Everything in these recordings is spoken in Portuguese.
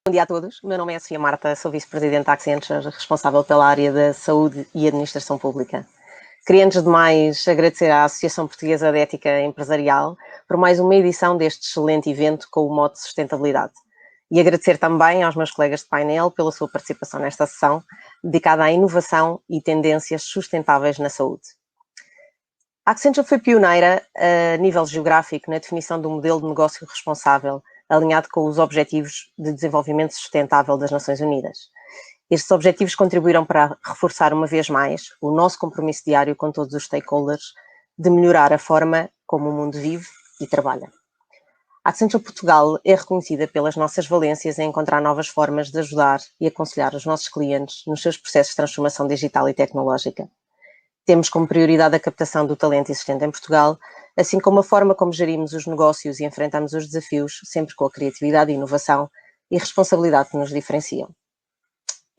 Bom dia a todos, meu nome é Sofia Marta, sou vice-presidente da Accenture, responsável pela área da Saúde e Administração Pública. Queria antes de mais agradecer à Associação Portuguesa de Ética Empresarial por mais uma edição deste excelente evento com o mote Sustentabilidade. E agradecer também aos meus colegas de painel pela sua participação nesta sessão, dedicada à inovação e tendências sustentáveis na saúde. A Accenture foi pioneira a nível geográfico na definição do modelo de negócio responsável, alinhado com os Objetivos de Desenvolvimento Sustentável das Nações Unidas. Estes objetivos contribuíram para reforçar uma vez mais o nosso compromisso diário com todos os stakeholders de melhorar a forma como o mundo vive e trabalha. A Accenture Portugal é reconhecida pelas nossas valências em encontrar novas formas de ajudar e aconselhar os nossos clientes nos seus processos de transformação digital e tecnológica. Temos como prioridade a captação do talento existente em Portugal, assim como a forma como gerimos os negócios e enfrentamos os desafios, sempre com a criatividade, inovação e responsabilidade que nos diferenciam.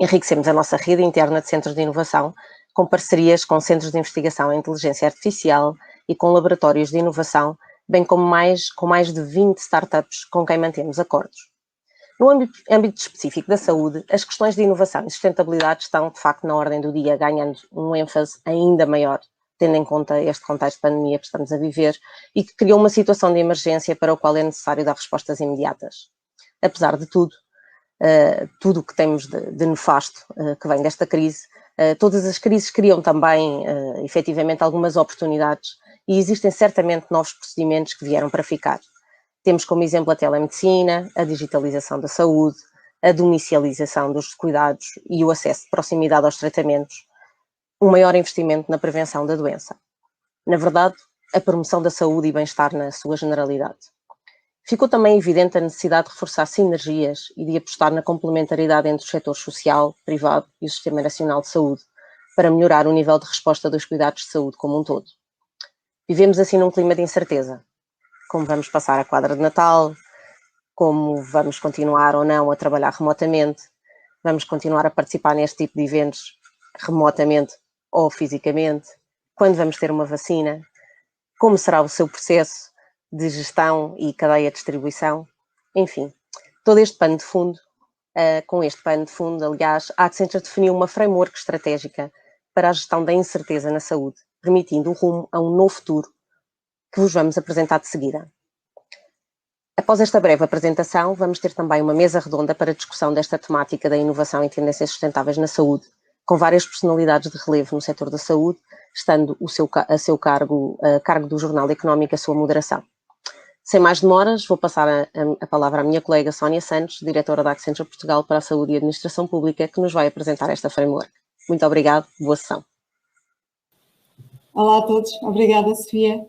Enriquecemos a nossa rede interna de centros de inovação, com parcerias com centros de investigação em inteligência artificial e com laboratórios de inovação, bem como com mais de 20 startups com quem mantemos acordos. No âmbito específico da saúde, as questões de inovação e sustentabilidade estão, de facto, na ordem do dia, ganhando um ênfase ainda maior, tendo em conta este contexto de pandemia que estamos a viver e que criou uma situação de emergência para o qual é necessário dar respostas imediatas. Apesar de tudo, tudo o que temos de nefasto que vem desta crise, todas as crises criam também, efetivamente, algumas oportunidades e existem certamente novos procedimentos que vieram para ficar. Temos como exemplo a telemedicina, a digitalização da saúde, a domicilização dos cuidados e o acesso de proximidade aos tratamentos, um maior investimento na prevenção da doença. Na verdade, a promoção da saúde e bem-estar na sua generalidade. Ficou também evidente a necessidade de reforçar sinergias e de apostar na complementaridade entre o setor social, privado e o Sistema Nacional de Saúde, para melhorar o nível de resposta dos cuidados de saúde como um todo. Vivemos assim num clima de incerteza. Como vamos passar a quadra de Natal, como vamos continuar ou não a trabalhar remotamente, vamos continuar a participar neste tipo de eventos remotamente ou fisicamente, quando vamos ter uma vacina, como será o seu processo de gestão e cadeia de distribuição, enfim, todo este pano de fundo, com este pano de fundo, aliás, a Accenture definiu uma framework estratégica para a gestão da incerteza na saúde, permitindo o rumo a um novo futuro que vos vamos apresentar de seguida. Após esta breve apresentação, vamos ter também uma mesa redonda para discussão desta temática da inovação e tendências sustentáveis na saúde, com várias personalidades de relevo no setor da saúde, estando a cargo do Jornal Económico a sua moderação. Sem mais demoras, vou passar a palavra à minha colega Sónia Santos, diretora da Accenture Portugal para a Saúde e Administração Pública, que nos vai apresentar esta framework. Muito obrigado, boa sessão. Olá a todos, obrigada Sofia.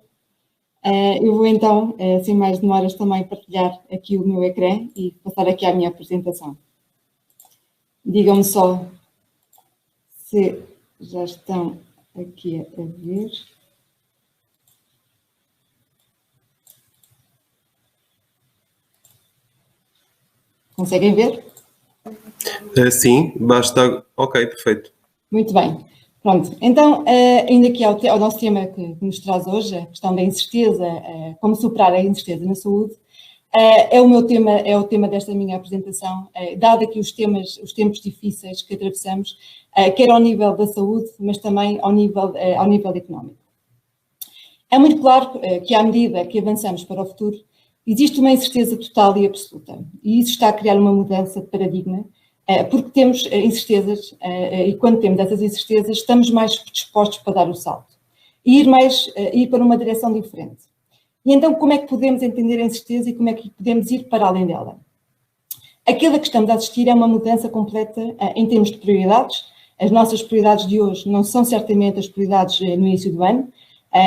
Eu vou então, sem mais demoras, também partilhar aqui o meu ecrã e passar aqui à minha apresentação. Digam-me só se já estão aqui a ver. Conseguem ver? Sim, basta. Ok, perfeito. Muito bem. Pronto, então, indo aqui ao nosso tema que nos traz hoje, a questão da incerteza, como superar a incerteza na saúde, é o tema desta minha apresentação, dado aqui os tempos difíceis que atravessamos, quer ao nível da saúde, mas também ao nível económico. É muito claro que, à medida que avançamos para o futuro, existe uma incerteza total e absoluta, e isso está a criar uma mudança de paradigma, porque temos incertezas e quando temos essas incertezas estamos mais dispostos para dar o salto e ir para uma direção diferente. E então como é que podemos entender a incerteza e como é que podemos ir para além dela? Aquilo a que estamos a assistir é uma mudança completa em termos de prioridades. As nossas prioridades de hoje não são certamente as prioridades no início do ano.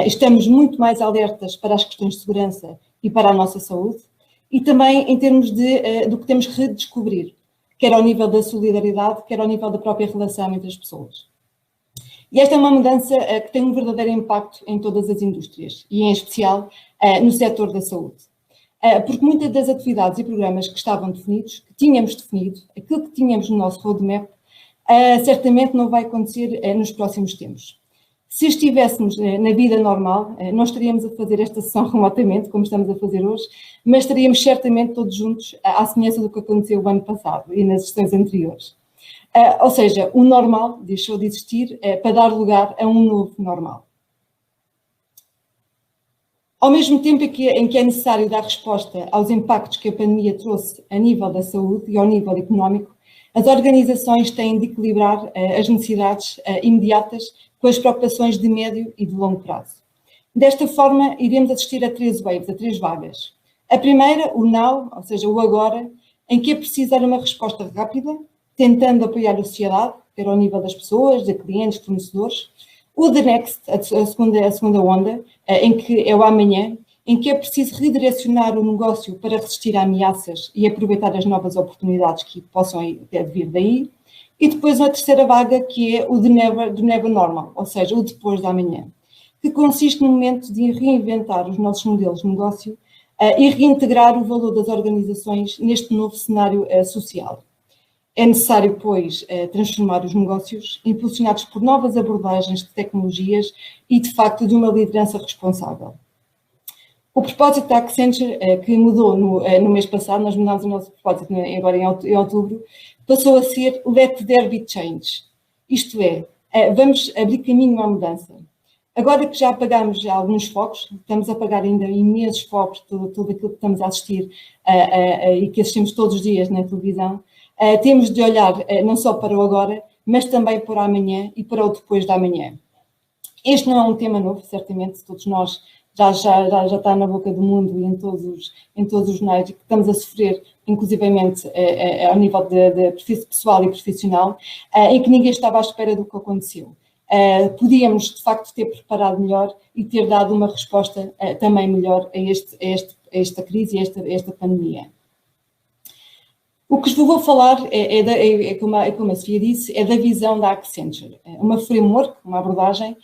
Estamos muito mais alertas para as questões de segurança e para a nossa saúde e também em termos do que temos que redescobrir, quer ao nível da solidariedade, quer ao nível da própria relação entre as pessoas. E esta é uma mudança que tem um verdadeiro impacto em todas as indústrias, e em especial no setor da saúde. Porque muitas das atividades e programas que estavam definidos, que tínhamos definido, aquilo que tínhamos no nosso roadmap, certamente não vai acontecer nos próximos tempos. Se estivéssemos na vida normal, não estaríamos a fazer esta sessão remotamente, como estamos a fazer hoje, mas estaríamos certamente todos juntos, à semelhança do que aconteceu o ano passado e nas sessões anteriores. Ou seja, o normal deixou de existir para dar lugar a um novo normal. Ao mesmo tempo em que é necessário dar resposta aos impactos que a pandemia trouxe a nível da saúde e ao nível económico, as organizações têm de equilibrar as necessidades imediatas com as preocupações de médio e de longo prazo. Desta forma, iremos assistir a 3 waves, a 3 vagas. A primeira, o now, ou seja, o agora, em que é preciso dar uma resposta rápida, tentando apoiar a sociedade, quer ao nível das pessoas, de clientes, fornecedores. O the next, a segunda onda, em que é o amanhã, em que é preciso redirecionar o negócio para resistir a ameaças e aproveitar as novas oportunidades que possam vir daí. E depois a terceira vaga, que é o do never normal, ou seja, o depois da amanhã, que consiste no momento de reinventar os nossos modelos de negócio e reintegrar o valor das organizações neste novo cenário social. É necessário, pois, transformar os negócios, impulsionados por novas abordagens de tecnologias e, de facto, de uma liderança responsável. O propósito da Accenture, que mudou no mês passado, nós mudámos o nosso propósito agora em outubro, passou a ser Let There Be Change. Isto é, vamos abrir caminho à mudança. Agora que já apagámos alguns focos, estamos a apagar ainda imensos focos, tudo aquilo que estamos a assistir e que assistimos todos os dias na televisão, temos de olhar não só para o agora, mas também para o amanhã e para o depois da amanhã. Este não é um tema novo, certamente, todos nós já está na boca do mundo e em todos os jornais que estamos a sofrer, inclusivamente ao nível de pessoal e profissional, em que ninguém estava à espera do que aconteceu. Podíamos, de facto, ter preparado melhor e ter dado uma resposta também melhor a esta crise e a esta pandemia. O que vos vou falar como a Sofia disse, é da visão da Accenture, uma framework, uma abordagem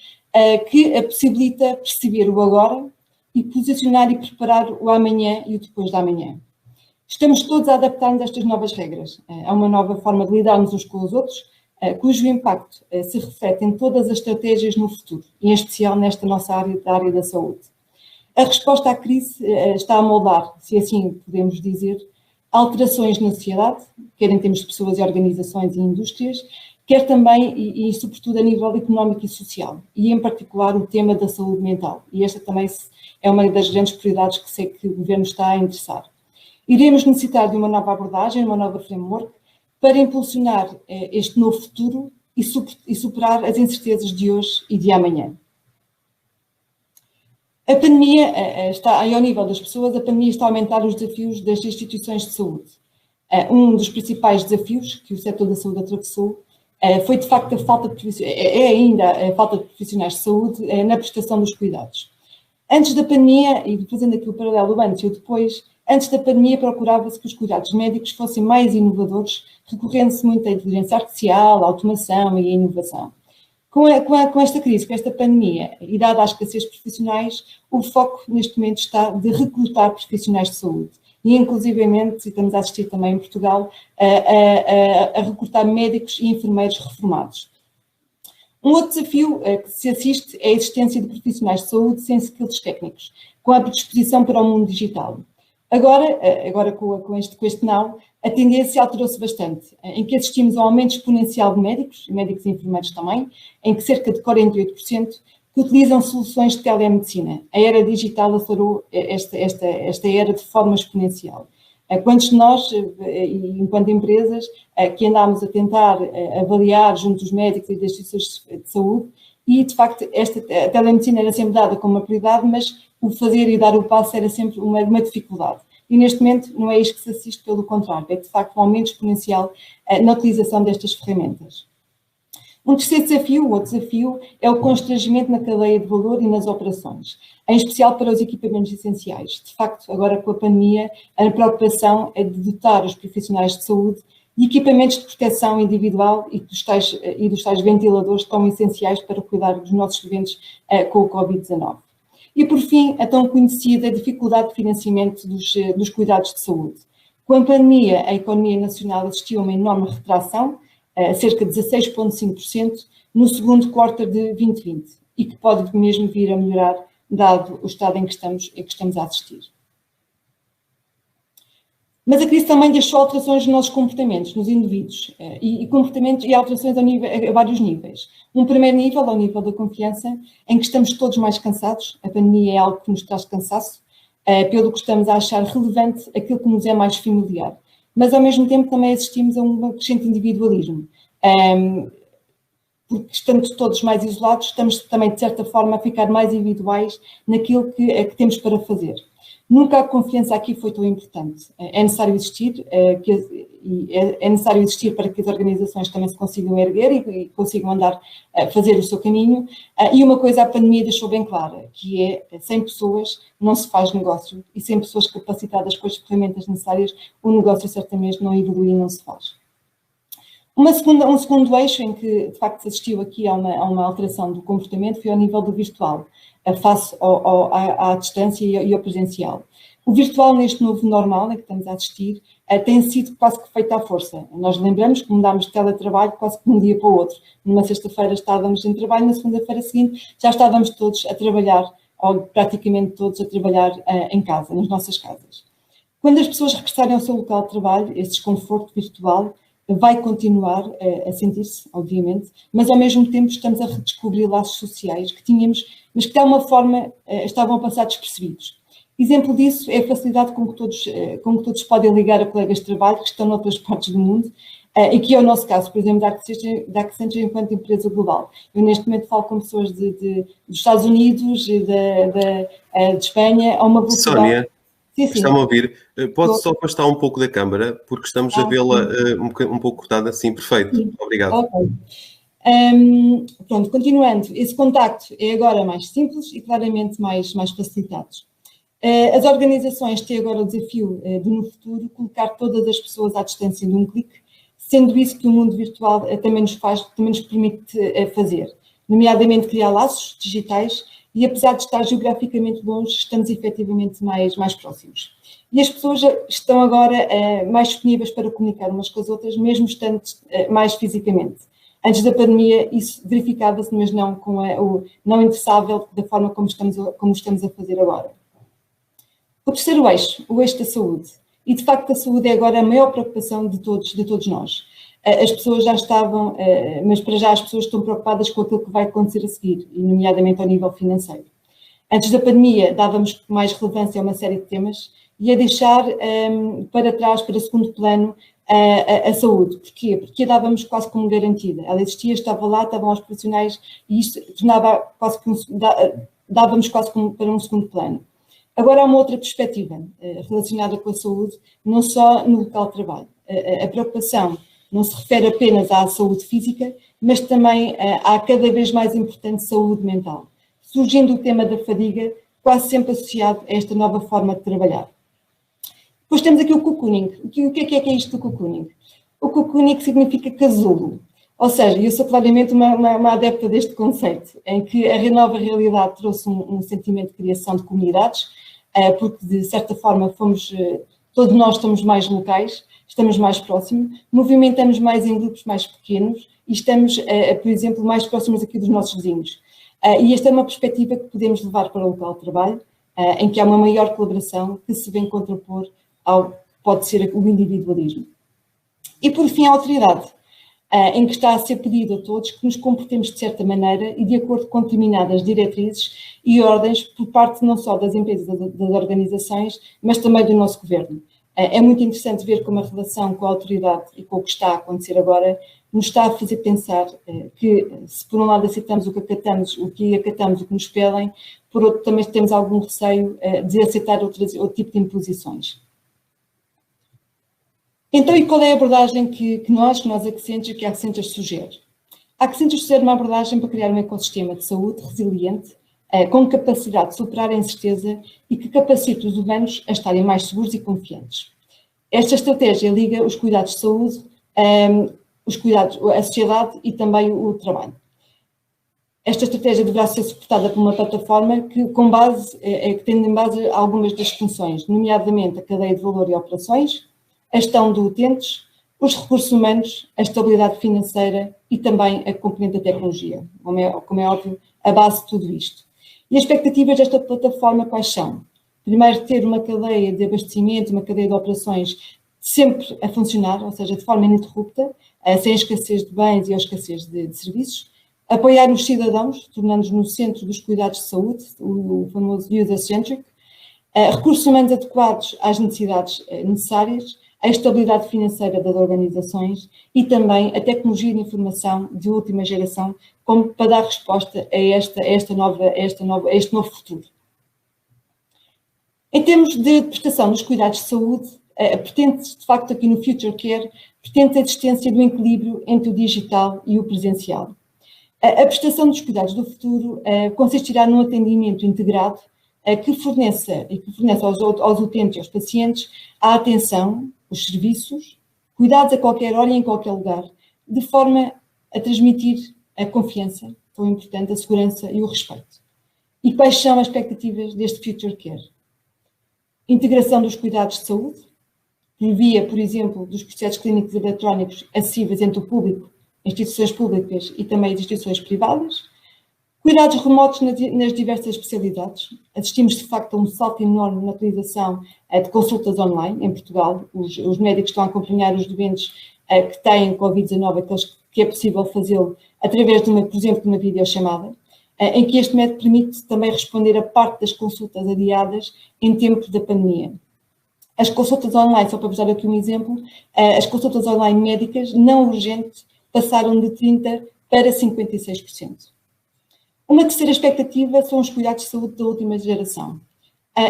que possibilita perceber o agora e posicionar e preparar o amanhã e o depois da amanhã. Estamos todos a adaptar-nos a estas novas regras, a uma nova forma de lidarmos uns com os outros, cujo impacto se reflete em todas as estratégias no futuro, e em especial nesta nossa área da saúde. A resposta à crise está a moldar, se assim podemos dizer, alterações na sociedade, quer em termos de pessoas e organizações e indústrias, quer também e sobretudo a nível económico e social, e em particular o tema da saúde mental. E esta também é uma das grandes prioridades que sei que o Governo está a interessar. Iremos necessitar de uma nova abordagem, uma nova framework, para impulsionar este novo futuro e superar as incertezas de hoje e de amanhã. A pandemia está, ao nível das pessoas, a pandemia está a aumentar os desafios das instituições de saúde. Um dos principais desafios que o setor da saúde atravessou foi, de facto, ainda a falta de profissionais de saúde na prestação dos cuidados. Antes da pandemia, e fazendo aqui o paralelo antes e o depois, antes da pandemia procurava-se que os cuidados médicos fossem mais inovadores, recorrendo-se muito à inteligência artificial, à automação e à inovação. Com esta crise, com esta pandemia, e dada a escassez de profissionais, o foco neste momento está de recrutar profissionais de saúde. E, inclusivamente, e estamos a assistir também em Portugal, a recrutar médicos e enfermeiros reformados. Um outro desafio que se assiste é a existência de profissionais de saúde sem skills técnicos, com a predisposição para o mundo digital. Agora com este now, a tendência alterou-se bastante, em que assistimos ao aumento exponencial de médicos e enfermeiros também, em que cerca de 48% que utilizam soluções de telemedicina. A era digital acelerou esta era de forma exponencial. Quantos de nós, enquanto empresas, que andámos a tentar avaliar junto dos médicos e das instituições de saúde, e de facto a telemedicina era sempre dada como uma prioridade, mas o fazer e dar o passo era sempre uma dificuldade. E neste momento não é isto que se assiste, pelo contrário, é de facto um aumento exponencial na utilização destas ferramentas. Um terceiro desafio, o outro desafio, é o constrangimento na cadeia de valor e nas operações, em especial para os equipamentos essenciais. De facto, agora com a pandemia, a preocupação é de dotar os profissionais de saúde de equipamentos de proteção individual e dos tais ventiladores tão essenciais para cuidar dos nossos doentes com o Covid-19. E, por fim, a tão conhecida dificuldade de financiamento dos cuidados de saúde. Com a pandemia, a economia nacional assistiu a uma enorme retração, cerca de 16,5%, no segundo quarto de 2020. e que pode mesmo vir a melhorar, dado o estado em que estamos a assistir. Mas a crise também deixou alterações nos nossos comportamentos, nos indivíduos, e comportamentos e alterações a vários níveis. Um primeiro nível, ao nível da confiança, em que estamos todos mais cansados. A pandemia é algo que nos traz cansaço, pelo que estamos a achar relevante aquilo que nos é mais familiar. Mas, ao mesmo tempo, também assistimos a um crescente individualismo. Porque estamos todos mais isolados, estamos também, de certa forma, a ficar mais individuais naquilo que temos para fazer. Nunca a confiança aqui foi tão importante. É necessário existir, é necessário existir para que as organizações também se consigam erguer e consigam andar a fazer o seu caminho. E uma coisa a pandemia deixou bem clara, que é, sem pessoas não se faz negócio, e sem pessoas capacitadas com as ferramentas necessárias, o negócio certamente não evolui e não se faz. Um segundo eixo em que, de facto, se assistiu aqui a uma alteração do comportamento foi ao nível do virtual, face à distância e ao presencial. O virtual, neste novo normal em que estamos a assistir, tem sido quase que feito à força. Nós lembramos que mudámos de teletrabalho quase que de um dia para o outro. Numa sexta-feira estávamos em trabalho, na segunda-feira seguinte já estávamos todos a trabalhar, ou praticamente todos a trabalhar em casa, nas nossas casas. Quando as pessoas regressarem ao seu local de trabalho, esse desconforto virtual vai continuar a sentir-se, obviamente, mas ao mesmo tempo estamos a redescobrir laços sociais que tínhamos, mas que de alguma forma estavam a passar despercebidos. Exemplo disso é a facilidade com que todos podem ligar a colegas de trabalho que estão noutras partes do mundo, e que é o nosso caso, por exemplo, da Accenture enquanto empresa global. Eu neste momento falo com pessoas dos Estados Unidos, de Espanha, a uma velocidade... Sónia, sim. Está-me a ouvir? Pode só afastar um pouco da câmara, porque estamos a vê-la um pouco cortada assim. Perfeito, sim. Obrigado. Ok. Pronto, continuando, esse contacto é agora mais simples e claramente mais facilitado. As organizações têm agora o desafio de, no futuro, colocar todas as pessoas à distância de um clique, sendo isso que o mundo virtual também nos permite fazer, nomeadamente criar laços digitais, e apesar de estar geograficamente longe, estamos efetivamente mais próximos. E as pessoas estão agora mais disponíveis para comunicar umas com as outras, mesmo estando mais fisicamente. Antes da pandemia isso verificava-se, mas não com o não indefessável da forma como estamos a fazer agora. O terceiro eixo, o eixo da saúde. E de facto a saúde é agora a maior preocupação de todos nós. As pessoas já estavam, mas para já as pessoas estão preocupadas com aquilo que vai acontecer a seguir, e nomeadamente ao nível financeiro. Antes da pandemia dávamos mais relevância a uma série de temas e a deixar para trás, para segundo plano, a saúde. Porquê? Porque a dávamos quase como garantida. Ela existia, estava lá, estavam os profissionais e isto tornava quase que dávamos quase como para um segundo plano. Agora há uma outra perspectiva relacionada com a saúde, não só no local de trabalho. A preocupação não se refere apenas à saúde física, mas também à cada vez mais importante saúde mental, surgindo o tema da fadiga, quase sempre associado a esta nova forma de trabalhar. Depois temos aqui o cocooning. O que é isto do cocooning? O cocooning significa casulo, ou seja, eu sou claramente uma adepta deste conceito, em que a nova realidade trouxe um sentimento de criação de comunidades, porque de certa forma todos nós estamos mais locais, estamos mais próximos, movimentamos mais em grupos mais pequenos e estamos, por exemplo, mais próximos aqui dos nossos vizinhos. E esta é uma perspectiva que podemos levar para o local de trabalho, em que há uma maior colaboração que se vem contrapor pode ser o individualismo. E por fim a autoridade, em que está a ser pedido a todos que nos comportemos de certa maneira e de acordo com determinadas diretrizes e ordens por parte não só das empresas, das organizações, mas também do nosso governo. É muito interessante ver como a relação com a autoridade e com o que está a acontecer agora nos está a fazer pensar que, se por um lado aceitamos o que acatamos, o que nos pedem, por outro também temos algum receio de aceitar outro tipo de imposições. Então, e qual é a abordagem que a Accenture sugere? A Accenture sugere uma abordagem para criar um ecossistema de saúde resiliente, com capacidade de superar a incerteza e que capacite os humanos a estarem mais seguros e confiantes. Esta estratégia liga os cuidados de saúde, a sociedade e também o trabalho. Esta estratégia deverá ser suportada por uma plataforma que tem em base algumas das funções, nomeadamente a cadeia de valor e operações, a gestão de utentes, os recursos humanos, a estabilidade financeira e também a componente da tecnologia, como é óbvio, a base de tudo isto. E as expectativas desta plataforma quais são? Primeiro, ter uma cadeia de abastecimento, uma cadeia de operações sempre a funcionar, ou seja, de forma ininterrupta, sem escassez de bens e escassez de serviços. Apoiar os cidadãos, tornando-nos no centro dos cuidados de saúde, o famoso user-centric. Recursos humanos adequados às necessidades necessárias, a estabilidade financeira das organizações e também a tecnologia de informação de última geração, como para dar resposta a este novo futuro. Em termos de prestação dos cuidados de saúde, pretende-se, de facto, aqui no Future Care, pretende a existência do equilíbrio entre o digital e o presencial. A prestação dos cuidados do futuro consistirá num atendimento integrado que forneça aos utentes e aos pacientes a atenção, os serviços, cuidados a qualquer hora e em qualquer lugar, de forma a transmitir a confiança, tão importante, a segurança e o respeito. E quais são as expectativas deste Future Care? Integração dos cuidados de saúde, por via, por exemplo, dos processos clínicos eletrónicos acessíveis entre o público, instituições públicas e também as instituições privadas. Cuidados remotos nas diversas especialidades. Assistimos, de facto, a um salto enorme na utilização de consultas online em Portugal. Os médicos estão a acompanhar os doentes que têm Covid-19, aqueles que é possível fazê-lo através, por exemplo, de uma videochamada, em que este método permite também responder a parte das consultas adiadas em tempo da pandemia. As consultas online, só para vos dar aqui um exemplo, as consultas online médicas não urgentes passaram de 30% para 56%. Uma terceira expectativa são os cuidados de saúde da última geração.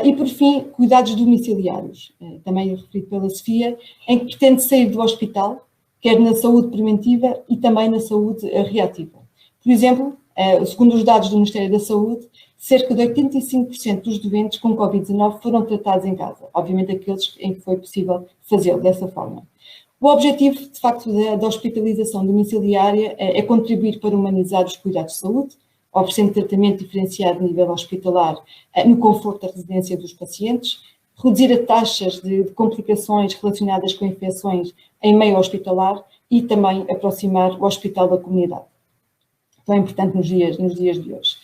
E, por fim, cuidados domiciliários, também referido pela Sofia, em que pretende sair do hospital, quer na saúde preventiva e também na saúde reativa. Por exemplo, segundo os dados do Ministério da Saúde, cerca de 85% dos doentes com Covid-19 foram tratados em casa, obviamente aqueles em que foi possível fazê-lo dessa forma. O objetivo, de facto, da hospitalização domiciliária é contribuir para humanizar os cuidados de saúde, oferecendo tratamento diferenciado a nível hospitalar no conforto da residência dos pacientes, reduzir as taxas de complicações relacionadas com infecções em meio hospitalar e também aproximar o hospital da comunidade. Então é importante nos dias de hoje.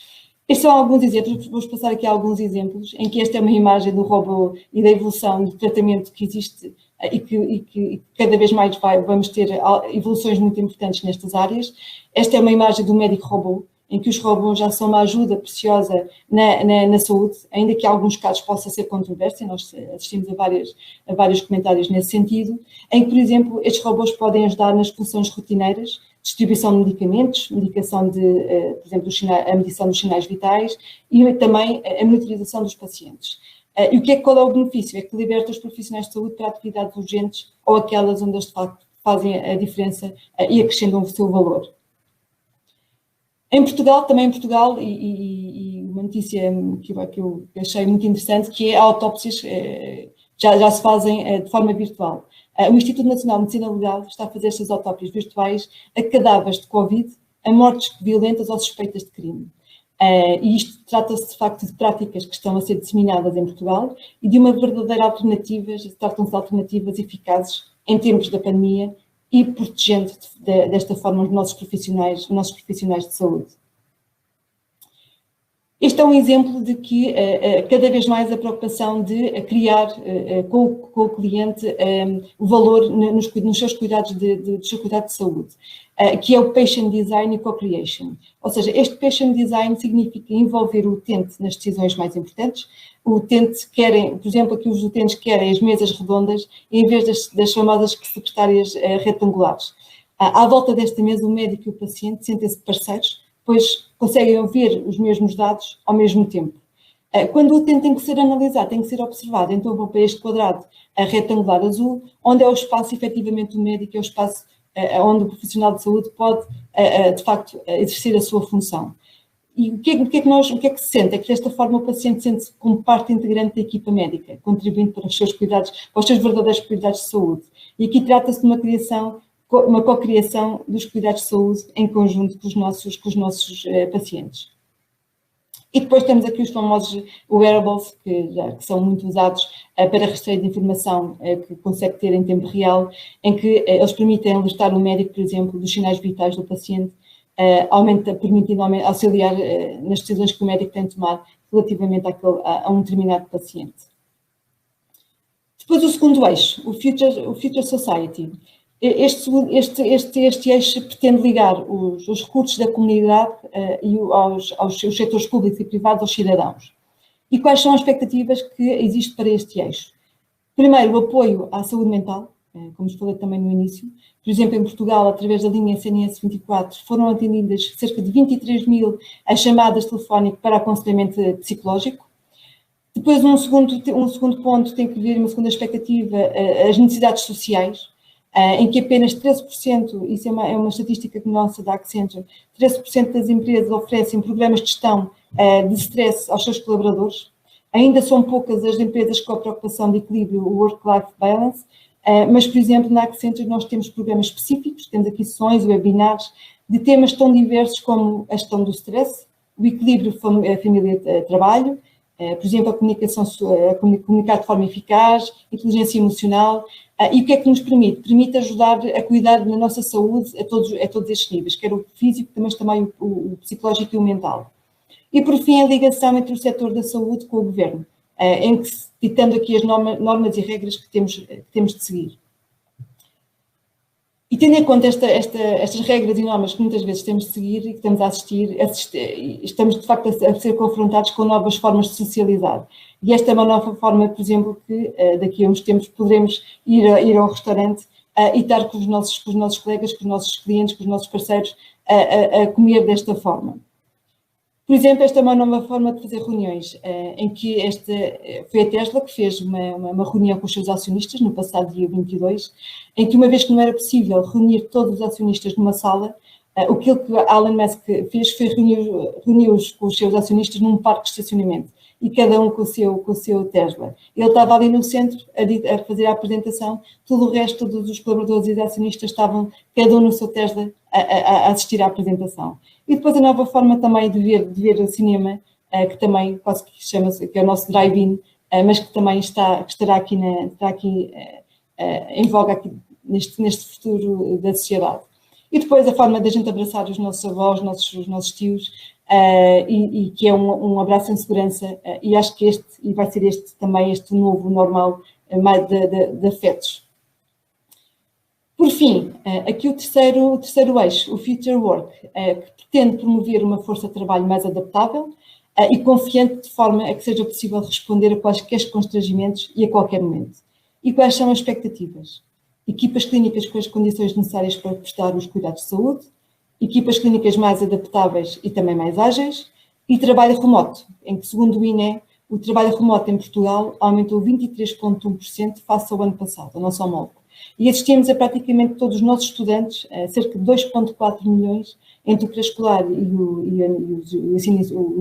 Estes são alguns exemplos, vou passar aqui alguns exemplos, em que esta é uma imagem do robô e da evolução de tratamento que existe e que cada vez mais vamos ter evoluções muito importantes nestas áreas. Esta é uma imagem do médico robô, em que os robôs já são uma ajuda preciosa na saúde, ainda que em alguns casos possa ser controverso, e nós assistimos a vários comentários nesse sentido, em que, por exemplo, estes robôs podem ajudar nas funções rotineiras, distribuição de medicamentos, medicação por exemplo, a medição dos sinais vitais e também a monitorização dos pacientes. E qual é o benefício? É que liberta os profissionais de saúde para atividades urgentes ou aquelas onde eles, de facto, fazem a diferença e acrescentam o seu valor. Em Portugal, e uma notícia que eu achei muito interessante, que é autópsias já se fazem de forma virtual. O Instituto Nacional de Medicina Legal está a fazer estas autópsias virtuais a cadáveres de Covid, a mortes violentas ou suspeitas de crime. E isto trata-se, de facto, de práticas que estão a ser disseminadas em Portugal e de uma verdadeira alternativa, tratam-se de alternativas eficazes em tempos da pandemia e protegendo desta forma os nossos profissionais de saúde. Este é um exemplo de que cada vez mais a preocupação de criar com o cliente o valor nos seus cuidados dos seus cuidados de saúde, que é o Patient Design e Co-Creation. Ou seja, este Patient Design significa envolver o utente nas decisões mais importantes. O utente por exemplo, aqui os utentes querem as mesas redondas em vez das famosas secretárias retangulares. À volta desta mesa, o médico e o paciente sentem-se parceiros, pois conseguem ouvir os mesmos dados ao mesmo tempo. Quando o utente tem que ser analisado, tem que ser observado, então vão para este quadrado retangular azul, onde é o espaço, efetivamente, do médico, é o espaço onde o profissional de saúde pode, de facto, exercer a sua função. E o que é que se sente? É que desta forma o paciente sente-se como parte integrante da equipa médica, contribuindo para os seus cuidados, para os seus verdadeiros cuidados de saúde. E aqui trata-se de uma cocriação dos cuidados de saúde em conjunto com os nossos pacientes. E depois temos aqui os famosos wearables, que são muito usados para rastreio de informação que consegue ter em tempo real, em que eles permitem alertar o médico, por exemplo, dos sinais vitais do paciente, permitindo auxiliar nas decisões que o médico tem de tomar relativamente a um determinado paciente. Depois o segundo eixo, o Future Society. Este eixo pretende ligar os recursos da comunidade e aos setores públicos e privados aos cidadãos. E quais são as expectativas que existem para este eixo? Primeiro, o apoio à saúde mental, como vos falei também no início. Por exemplo, em Portugal, através da linha SNS 24, foram atendidas cerca de 23 mil chamadas telefónicas para aconselhamento psicológico. Depois, um segundo ponto tem que ver, uma segunda expectativa, as necessidades sociais, em que apenas 13%, isso é uma estatística nossa da Accenture, 13% das empresas oferecem programas de gestão de stress aos seus colaboradores. Ainda são poucas as empresas com a preocupação de equilíbrio, o work-life balance, mas, por exemplo, na Accenture nós temos programas específicos, temos aqui sessões, webinars, de temas tão diversos como a gestão do stress, o equilíbrio família-trabalho, por exemplo, a comunicar de forma eficaz, inteligência emocional, e o que é que nos permite? Permite ajudar a cuidar da nossa saúde a todos estes níveis, quer o físico, mas também o psicológico e o mental. E, por fim, a ligação entre o setor da saúde com o governo, em que, ditando aqui as normas e regras que temos de seguir. E tendo em conta estas regras e normas que muitas vezes temos de seguir e que estamos a assistir, estamos de facto a ser confrontados com novas formas de socializar. E esta é uma nova forma, por exemplo, que daqui a uns tempos poderemos ir ao restaurante e estar com os nossos colegas, com os nossos clientes, com os nossos parceiros a comer desta forma. Por exemplo, esta é uma nova forma de fazer reuniões, em que foi a Tesla que fez uma reunião com os seus acionistas no passado dia 22, em que uma vez que não era possível reunir todos os acionistas numa sala, o que Elon Musk fez foi reunir-os com os seus acionistas num parque de estacionamento, e cada um com o seu Tesla. Ele estava ali no centro a fazer a apresentação, todo o resto, todos os colaboradores e acionistas estavam cada um no seu Tesla a assistir à apresentação. E depois a nova forma também de ver o cinema, que também quase que chama-se, que é o nosso drive-in, mas que também estará aqui em voga aqui neste futuro da sociedade. E depois a forma da gente abraçar os nossos avós, os nossos tios, e que é um abraço em segurança, e acho que vai ser também este novo normal mais de afetos. Por fim, aqui o terceiro eixo, o Future Work, que pretende promover uma força de trabalho mais adaptável e confiante, de forma a que seja possível responder a quaisquer constrangimentos e a qualquer momento. E quais são as expectativas? Equipas clínicas com as condições necessárias para prestar os cuidados de saúde, equipas clínicas mais adaptáveis e também mais ágeis, e trabalho remoto, em que, segundo o INE, o trabalho remoto em Portugal aumentou 23,1% face ao ano passado, ao nosso homólogo. E assistimos a praticamente todos os nossos estudantes, cerca de 2,4 milhões, entre o pré-escolar e o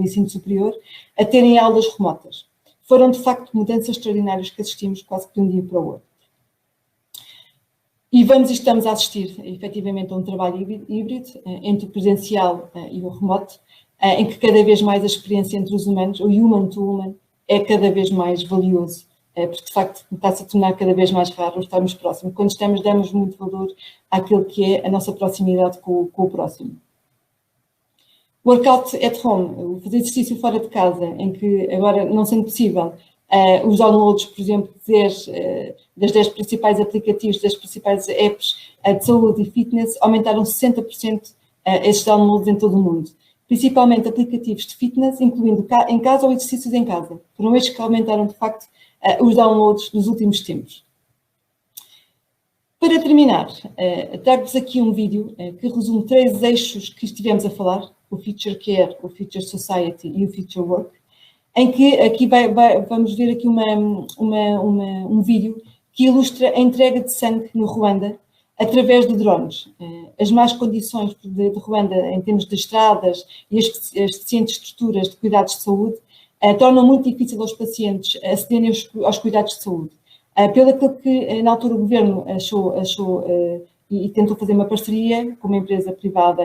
ensino superior, a terem aulas remotas. Foram, de facto, mudanças extraordinárias que assistimos quase que de um dia para o outro. E estamos a assistir, efetivamente, a um trabalho híbrido entre o presencial e o remoto, em que cada vez mais a experiência entre os humanos, o human to human, é cada vez mais valioso, porque, de facto, está-se a tornar cada vez mais raro estarmos próximos. Quando damos muito valor àquilo que é a nossa proximidade com o próximo. Workout at home, fazer exercício fora de casa, em que agora, não sendo possível, os downloads, por exemplo, das 10 principais aplicativos, das principais apps de saúde e fitness, aumentaram 60% esses downloads em todo o mundo. Principalmente aplicativos de fitness, incluindo em casa ou exercícios em casa. Foram estes que aumentaram, de facto, os downloads dos últimos tempos. Para terminar, trago-vos aqui um vídeo que resume 3 eixos que estivemos a falar, o Future Care, o Future Society e o Future Work, em que aqui vamos ver aqui um vídeo que ilustra a entrega de sangue no Ruanda através de drones. As más condições de Ruanda em termos de estradas e as deficientes estruturas de cuidados de saúde tornam muito difícil aos pacientes acederem aos cuidados de saúde. Pelo aquilo que na altura o governo achou e tentou fazer uma parceria com uma empresa privada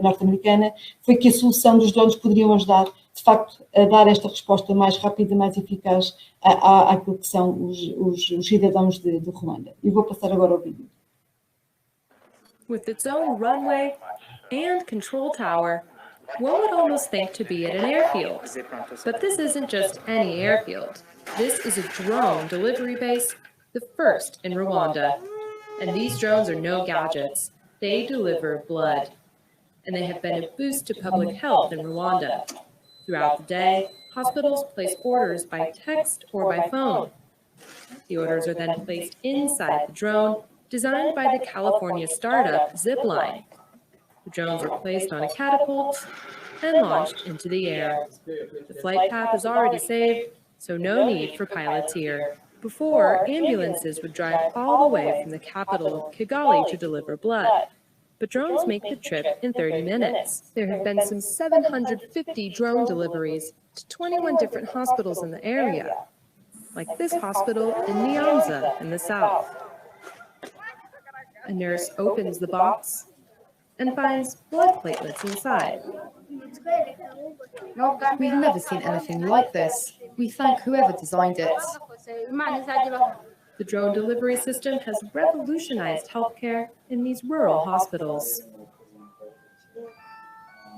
norte-americana, foi que a solução dos drones poderiam ajudar, de facto, a dar esta resposta mais rápida, mais eficaz àquilo que são os cidadãos de Ruanda. E vou passar agora ao vídeo. with its own runway and control tower. One would almost think to be at an airfield. But this isn't just any airfield. This is a drone delivery base, the first in Rwanda. And these drones are no gadgets. They deliver blood. And they have been a boost to public health in Rwanda. Throughout the day, hospitals place orders by text or by phone. The orders are then placed inside the drone, designed by the California startup Zipline. The drones are placed on a catapult and launched into the air. The flight path is already saved, so no need for pilots here. Before, ambulances would drive all the way from the capital, Kigali, to deliver blood. But drones make the trip in 30 minutes. There have been some 750 drone deliveries to 21 different hospitals in the area, like this hospital in Nyanza in the south. A nurse opens the box and finds blood platelets inside. We've never seen anything like this. We thank whoever designed it. The drone delivery system has revolutionized healthcare in these rural hospitals.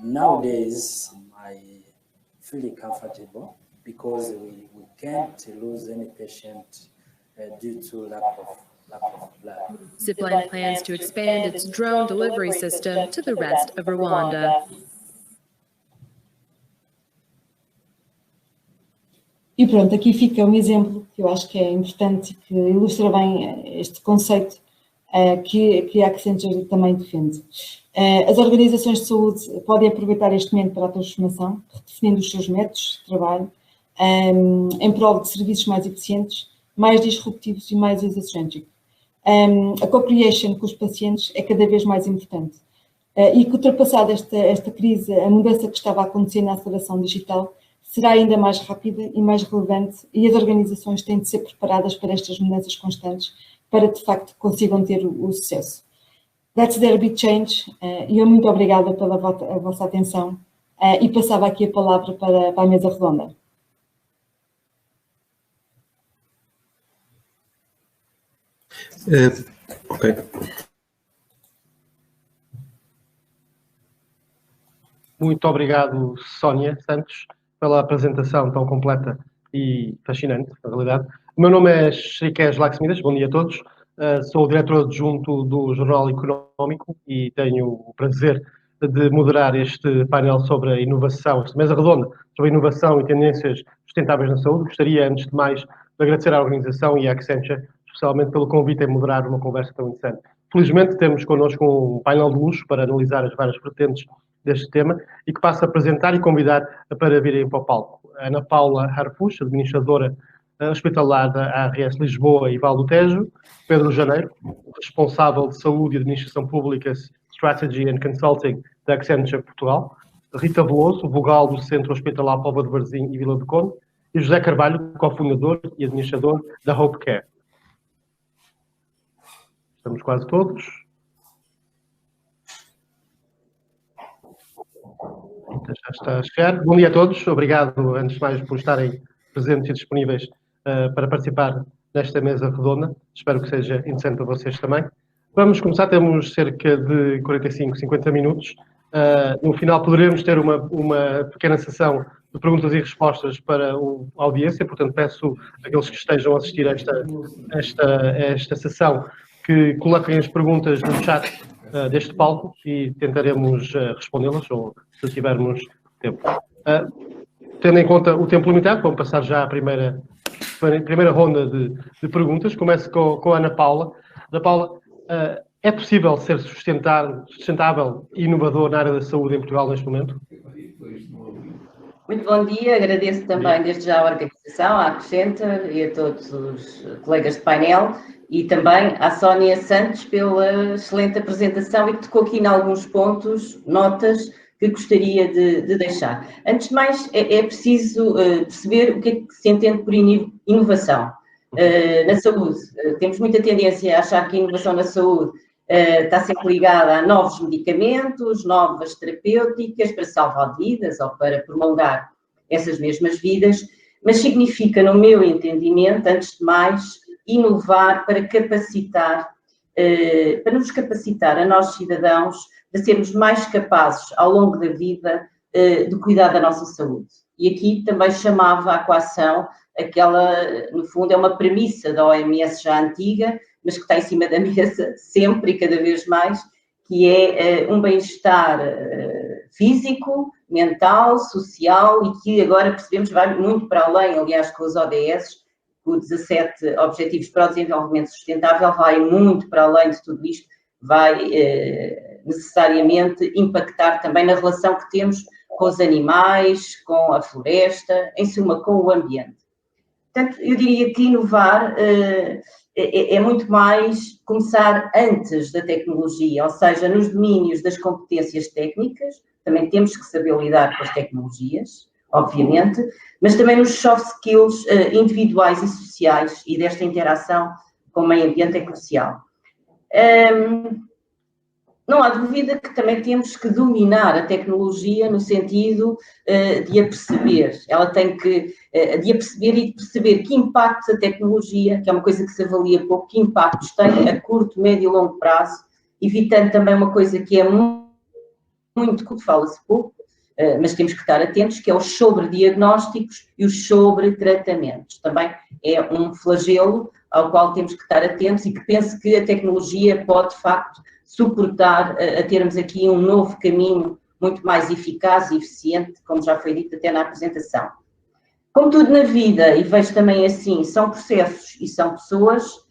Nowadays, I feel comfortable because we can't lose any patient due to lack of blood. Zipline plans to expand its drone delivery system to the rest of Rwanda. E pronto, aqui fica um exemplo que eu acho que é importante, que ilustra bem este conceito que a Accenture também defende. As organizações de saúde podem aproveitar este momento para a transformação, redefinindo os seus métodos de trabalho, em prol de serviços mais eficientes, mais disruptivos e mais user-centric. A co-creation com os pacientes é cada vez mais importante. E que, ultrapassada esta crise, a mudança que estava a acontecer na aceleração digital será ainda mais rápida e mais relevante, e as organizações têm de ser preparadas para estas mudanças constantes para, de facto, consigam ter o sucesso. Let's there be change, e eu muito obrigada pela vossa atenção, e passava aqui a palavra para a mesa redonda. Ok. Muito obrigado, Sónia Santos, pela apresentação tão completa e fascinante, na realidade. O meu nome é Shriquez Laxmidas, bom dia a todos. Sou o diretor adjunto do Jornal Económico e tenho o prazer de moderar este painel sobre a inovação, esta mesa redonda sobre a inovação e tendências sustentáveis na saúde. Gostaria, antes de mais, de agradecer à organização e à Accenture, especialmente pelo convite em moderar uma conversa tão interessante. Felizmente, temos connosco um painel de luxo para analisar as várias vertentes deste tema e que passo a apresentar e convidar para virem para o palco. Ana Paula Harfuch, administradora hospitalar da ARS Lisboa e Val do Tejo; Pedro Janeiro, responsável de Saúde e Administração Pública, Strategy and Consulting da Accenture Portugal; Rita Veloso, vogal do Centro Hospitalar Póvoa de Varzim e Vila do Conde; e José Carvalho, cofundador e administrador da Hope Care. Estamos quase todos. Já está a chegar. Bom dia a todos. Obrigado, antes de mais, por estarem presentes e disponíveis para participar nesta mesa redonda. Espero que seja interessante para vocês também. Vamos começar, temos cerca de 45, 50 minutos. No final poderemos ter uma pequena sessão de perguntas e respostas para a audiência, portanto peço àqueles que estejam a assistir a esta sessão que coloquem as perguntas no chat deste palco e tentaremos respondê-las, ou se tivermos tempo. Tendo em conta o tempo limitado, vamos passar já à primeira ronda de perguntas. Começo com a Ana Paula. Ana Paula, é possível ser sustentável e inovador na área da saúde em Portugal neste momento? Muito bom dia, agradeço também desde já a organização, à Accenture e a todos os colegas de painel, e também à Sónia Santos pela excelente apresentação e que tocou aqui em alguns pontos, notas que gostaria de deixar. Antes de mais, é preciso perceber o que é que se entende por inovação na saúde. Temos muita tendência a achar que a inovação na saúde está sempre ligada a novos medicamentos, novas terapêuticas para salvar vidas ou para prolongar essas mesmas vidas, mas significa, no meu entendimento, antes de mais, inovar para capacitar para nos capacitar a nós cidadãos para sermos mais capazes ao longo da vida de cuidar da nossa saúde. E aqui também chamava a coação aquela, no fundo, é uma premissa da OMS já antiga, mas que está em cima da mesa sempre e cada vez mais, que é um bem-estar físico, mental, social e que agora percebemos vai muito para além, aliás, com os ODS, o 17 Objetivos para o Desenvolvimento Sustentável vai muito para além de tudo isto, vai necessariamente impactar também na relação que temos com os animais, com a floresta, em suma, com o ambiente. Portanto, eu diria que inovar é muito mais começar antes da tecnologia, ou seja, nos domínios das competências técnicas, também temos que saber lidar com as tecnologias, obviamente, mas também nos soft skills individuais e sociais e desta interação com o meio ambiente é crucial. Não há dúvida que também temos que dominar a tecnologia no sentido de a perceber. Ela tem que de a perceber e de perceber que impactos a tecnologia, que é uma coisa que se avalia pouco, que impactos tem a curto, médio e longo prazo, evitando também uma coisa que é muito que fala-se pouco, mas temos que estar atentos, que é os sobrediagnósticos e os sobretratamentos. Também é um flagelo ao qual temos que estar atentos e que penso que a tecnologia pode, de facto, suportar a termos aqui um novo caminho muito mais eficaz e eficiente, como já foi dito até na apresentação. Como tudo na vida, e vejo também assim, são processos e são pessoas,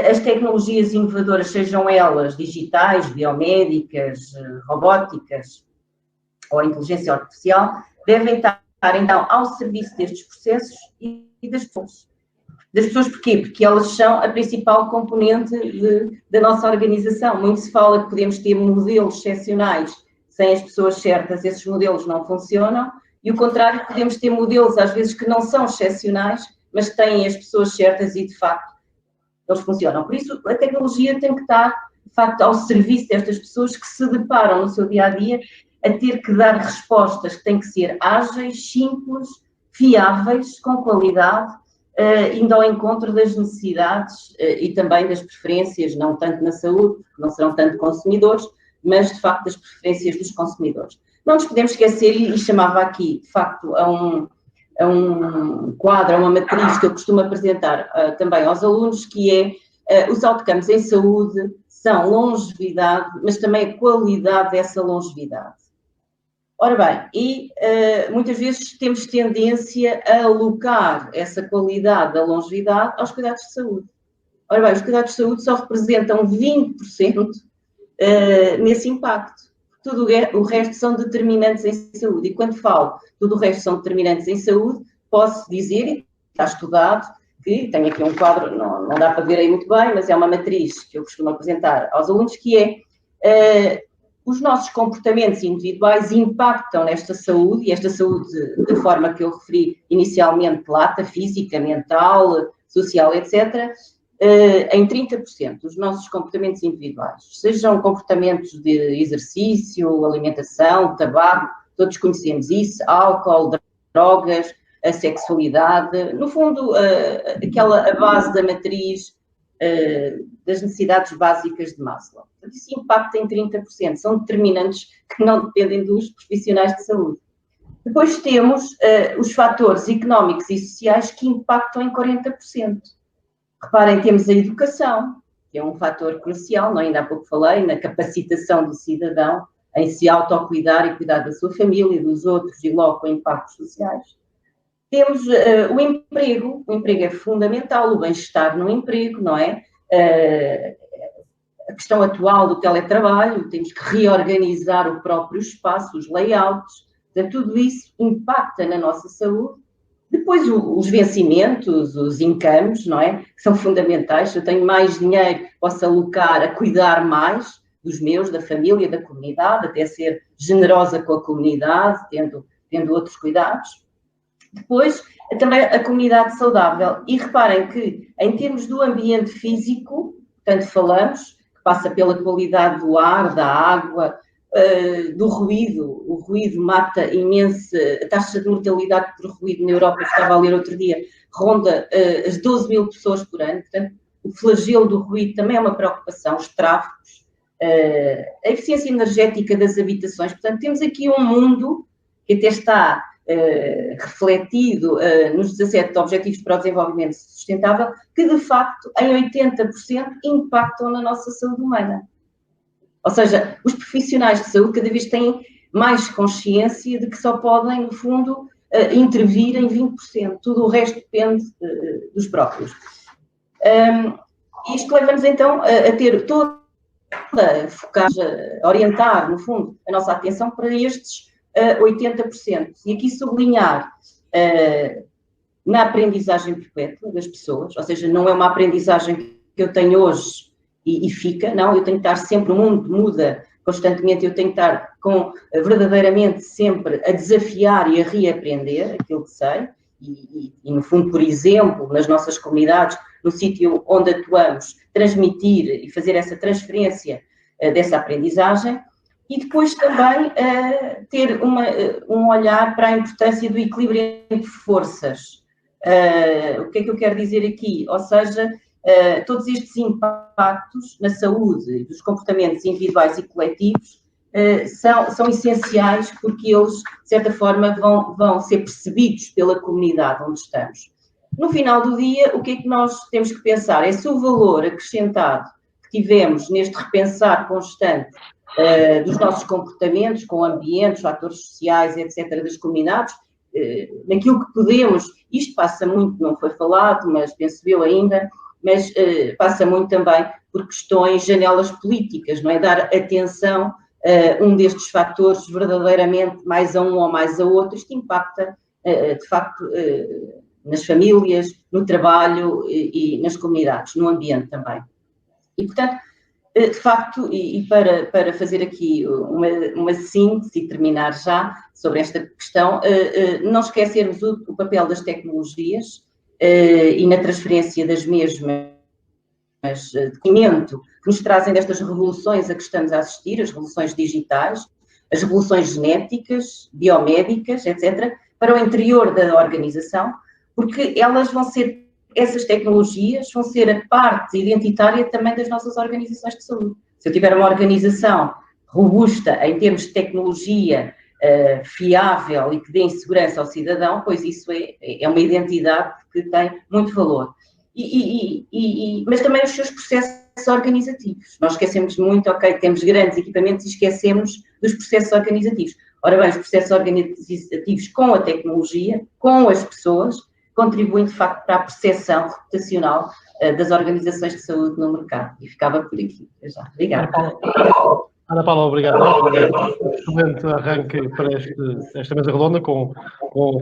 as tecnologias inovadoras, sejam elas digitais, biomédicas, robóticas ou inteligência artificial, devem estar então ao serviço destes processos e das pessoas. Das pessoas porquê? Porque elas são a principal componente da nossa organização. Muito se fala que podemos ter modelos excepcionais sem as pessoas certas, esses modelos não funcionam, e o contrário, podemos ter modelos às vezes que não são excepcionais, mas que têm as pessoas certas e de facto eles funcionam. Por isso a tecnologia tem que estar de facto ao serviço destas pessoas que se deparam no seu dia-a-dia a ter que dar respostas que têm que ser ágeis, simples, fiáveis, com qualidade, indo ao encontro das necessidades e também das preferências, não tanto na saúde, porque não serão tanto consumidores, mas de facto das preferências dos consumidores. Não nos podemos esquecer, e chamava aqui de facto a um quadro, a uma matriz que eu costumo apresentar também aos alunos, que é os outcomes em saúde são longevidade, mas também a qualidade dessa longevidade. Ora bem, e muitas vezes temos tendência a alocar essa qualidade da longevidade aos cuidados de saúde. Ora bem, os cuidados de saúde só representam 20% nesse impacto. Tudo o resto são determinantes em saúde. E quando falo tudo o resto são determinantes em saúde, posso dizer, e está estudado, que tenho aqui um quadro, não dá para ver aí muito bem, mas é uma matriz que eu costumo apresentar aos alunos, que é os nossos comportamentos individuais impactam nesta saúde, e esta saúde de forma que eu referi inicialmente, lata, física, mental, social, etc., em 30% dos nossos comportamentos individuais. Sejam comportamentos de exercício, alimentação, tabaco, todos conhecemos isso, álcool, drogas, a sexualidade, no fundo, a base da matriz das necessidades básicas de Maslow. Isso impacta em 30%, são determinantes que não dependem dos profissionais de saúde. Depois temos os fatores económicos e sociais que impactam em 40%. Reparem, temos a educação, que é um fator crucial, ainda há pouco falei, na capacitação do cidadão em se autocuidar e cuidar da sua família, dos outros e logo com impactos sociais. Temos o emprego é fundamental, o bem-estar no emprego, não é? A questão atual do teletrabalho, temos que reorganizar o próprio espaço, os layouts, tudo isso impacta na nossa saúde. Depois os vencimentos, os incomes, não é? Que são fundamentais. Se eu tenho mais dinheiro, posso alocar a cuidar mais dos meus, da família, da comunidade, até ser generosa com a comunidade, tendo outros cuidados. Depois, também a comunidade saudável. E reparem que, em termos do ambiente físico, tanto falamos, que passa pela qualidade do ar, da água, do ruído. O ruído mata imenso, a taxa de mortalidade por ruído na Europa, estava a ler outro dia, ronda as 12 mil pessoas por ano. Portanto, o flagelo do ruído também é uma preocupação, os tráfegos, a eficiência energética das habitações. Portanto, temos aqui um mundo que até está refletido nos 17 Objetivos para o Desenvolvimento Sustentável, que de facto em 80% impactam na nossa saúde humana. Ou seja, os profissionais de saúde cada vez têm mais consciência de que só podem, no fundo, intervir em 20%. Tudo o resto depende dos próprios. Isto leva-nos então a ter toda focar, orientar, no fundo, a nossa atenção para estes 80%. E aqui sublinhar na aprendizagem perpétua das pessoas, ou seja, não é uma aprendizagem que eu tenho hoje e fica, não, eu tenho que estar sempre, o mundo muda constantemente, eu tenho que estar verdadeiramente sempre a desafiar e a reaprender aquilo que sei, e no fundo, por exemplo, nas nossas comunidades, no sítio onde atuamos, transmitir e fazer essa transferência dessa aprendizagem, e depois também ter um olhar para a importância do equilíbrio entre forças. O que é que eu quero dizer aqui? Ou seja, todos estes impactos na saúde dos comportamentos individuais e coletivos são essenciais porque eles, de certa forma, vão ser percebidos pela comunidade onde estamos. No final do dia, o que é que nós temos que pensar? É se o valor acrescentado que tivemos neste repensar constante dos nossos comportamentos com ambientes, fatores sociais, etc., das comunidades, naquilo que podemos, isto passa muito, não foi falado, mas penso eu ainda, mas passa muito também por questões, janelas políticas, não é? Dar atenção a um destes fatores verdadeiramente mais a um ou mais a outro, isto impacta, de facto, nas famílias, no trabalho e nas comunidades, no ambiente também. E, portanto, de facto, e para fazer aqui uma síntese e terminar já sobre esta questão, não esquecermos o papel das tecnologias e na transferência das mesmas de conhecimento que nos trazem destas revoluções a que estamos a assistir, as revoluções digitais, as revoluções genéticas, biomédicas, etc., para o interior da organização, porque elas vão ser, essas tecnologias vão ser a parte identitária também das nossas organizações de saúde. Se eu tiver uma organização robusta em termos de tecnologia, fiável e que dê segurança ao cidadão, pois isso é uma identidade que tem muito valor. Mas também os seus processos organizativos. Nós esquecemos muito, ok, temos grandes equipamentos e esquecemos dos processos organizativos. Ora bem, os processos organizativos com a tecnologia, com as pessoas, contribuem de facto para a percepção reputacional das organizações de saúde no mercado. E ficava por aqui. Já. Obrigada. Ana Paula, obrigado. Excelente arranque para esta mesa redonda, com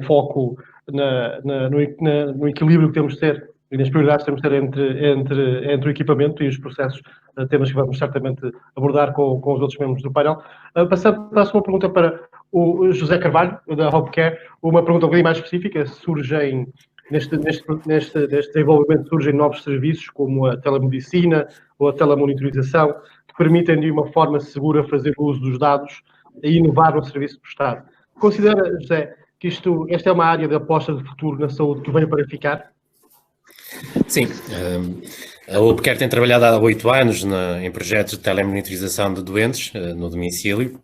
foco no equilíbrio que temos de ter e nas prioridades que temos de ter entre o equipamento e os processos, temas que vamos certamente abordar com os outros membros do painel. Passando para a segunda pergunta para o José Carvalho, da HopeCare, uma pergunta um bocadinho mais específica. Surgem, neste desenvolvimento, surgem novos serviços como a telemedicina ou a telemonitorização, que permitem de uma forma segura fazer uso dos dados e inovar no serviço prestado. Considera, José, que esta é uma área de aposta de futuro na saúde que veio para ficar? Sim, a HopeCare tem trabalhado há 8 anos em projetos de telemonitorização de doentes no domicílio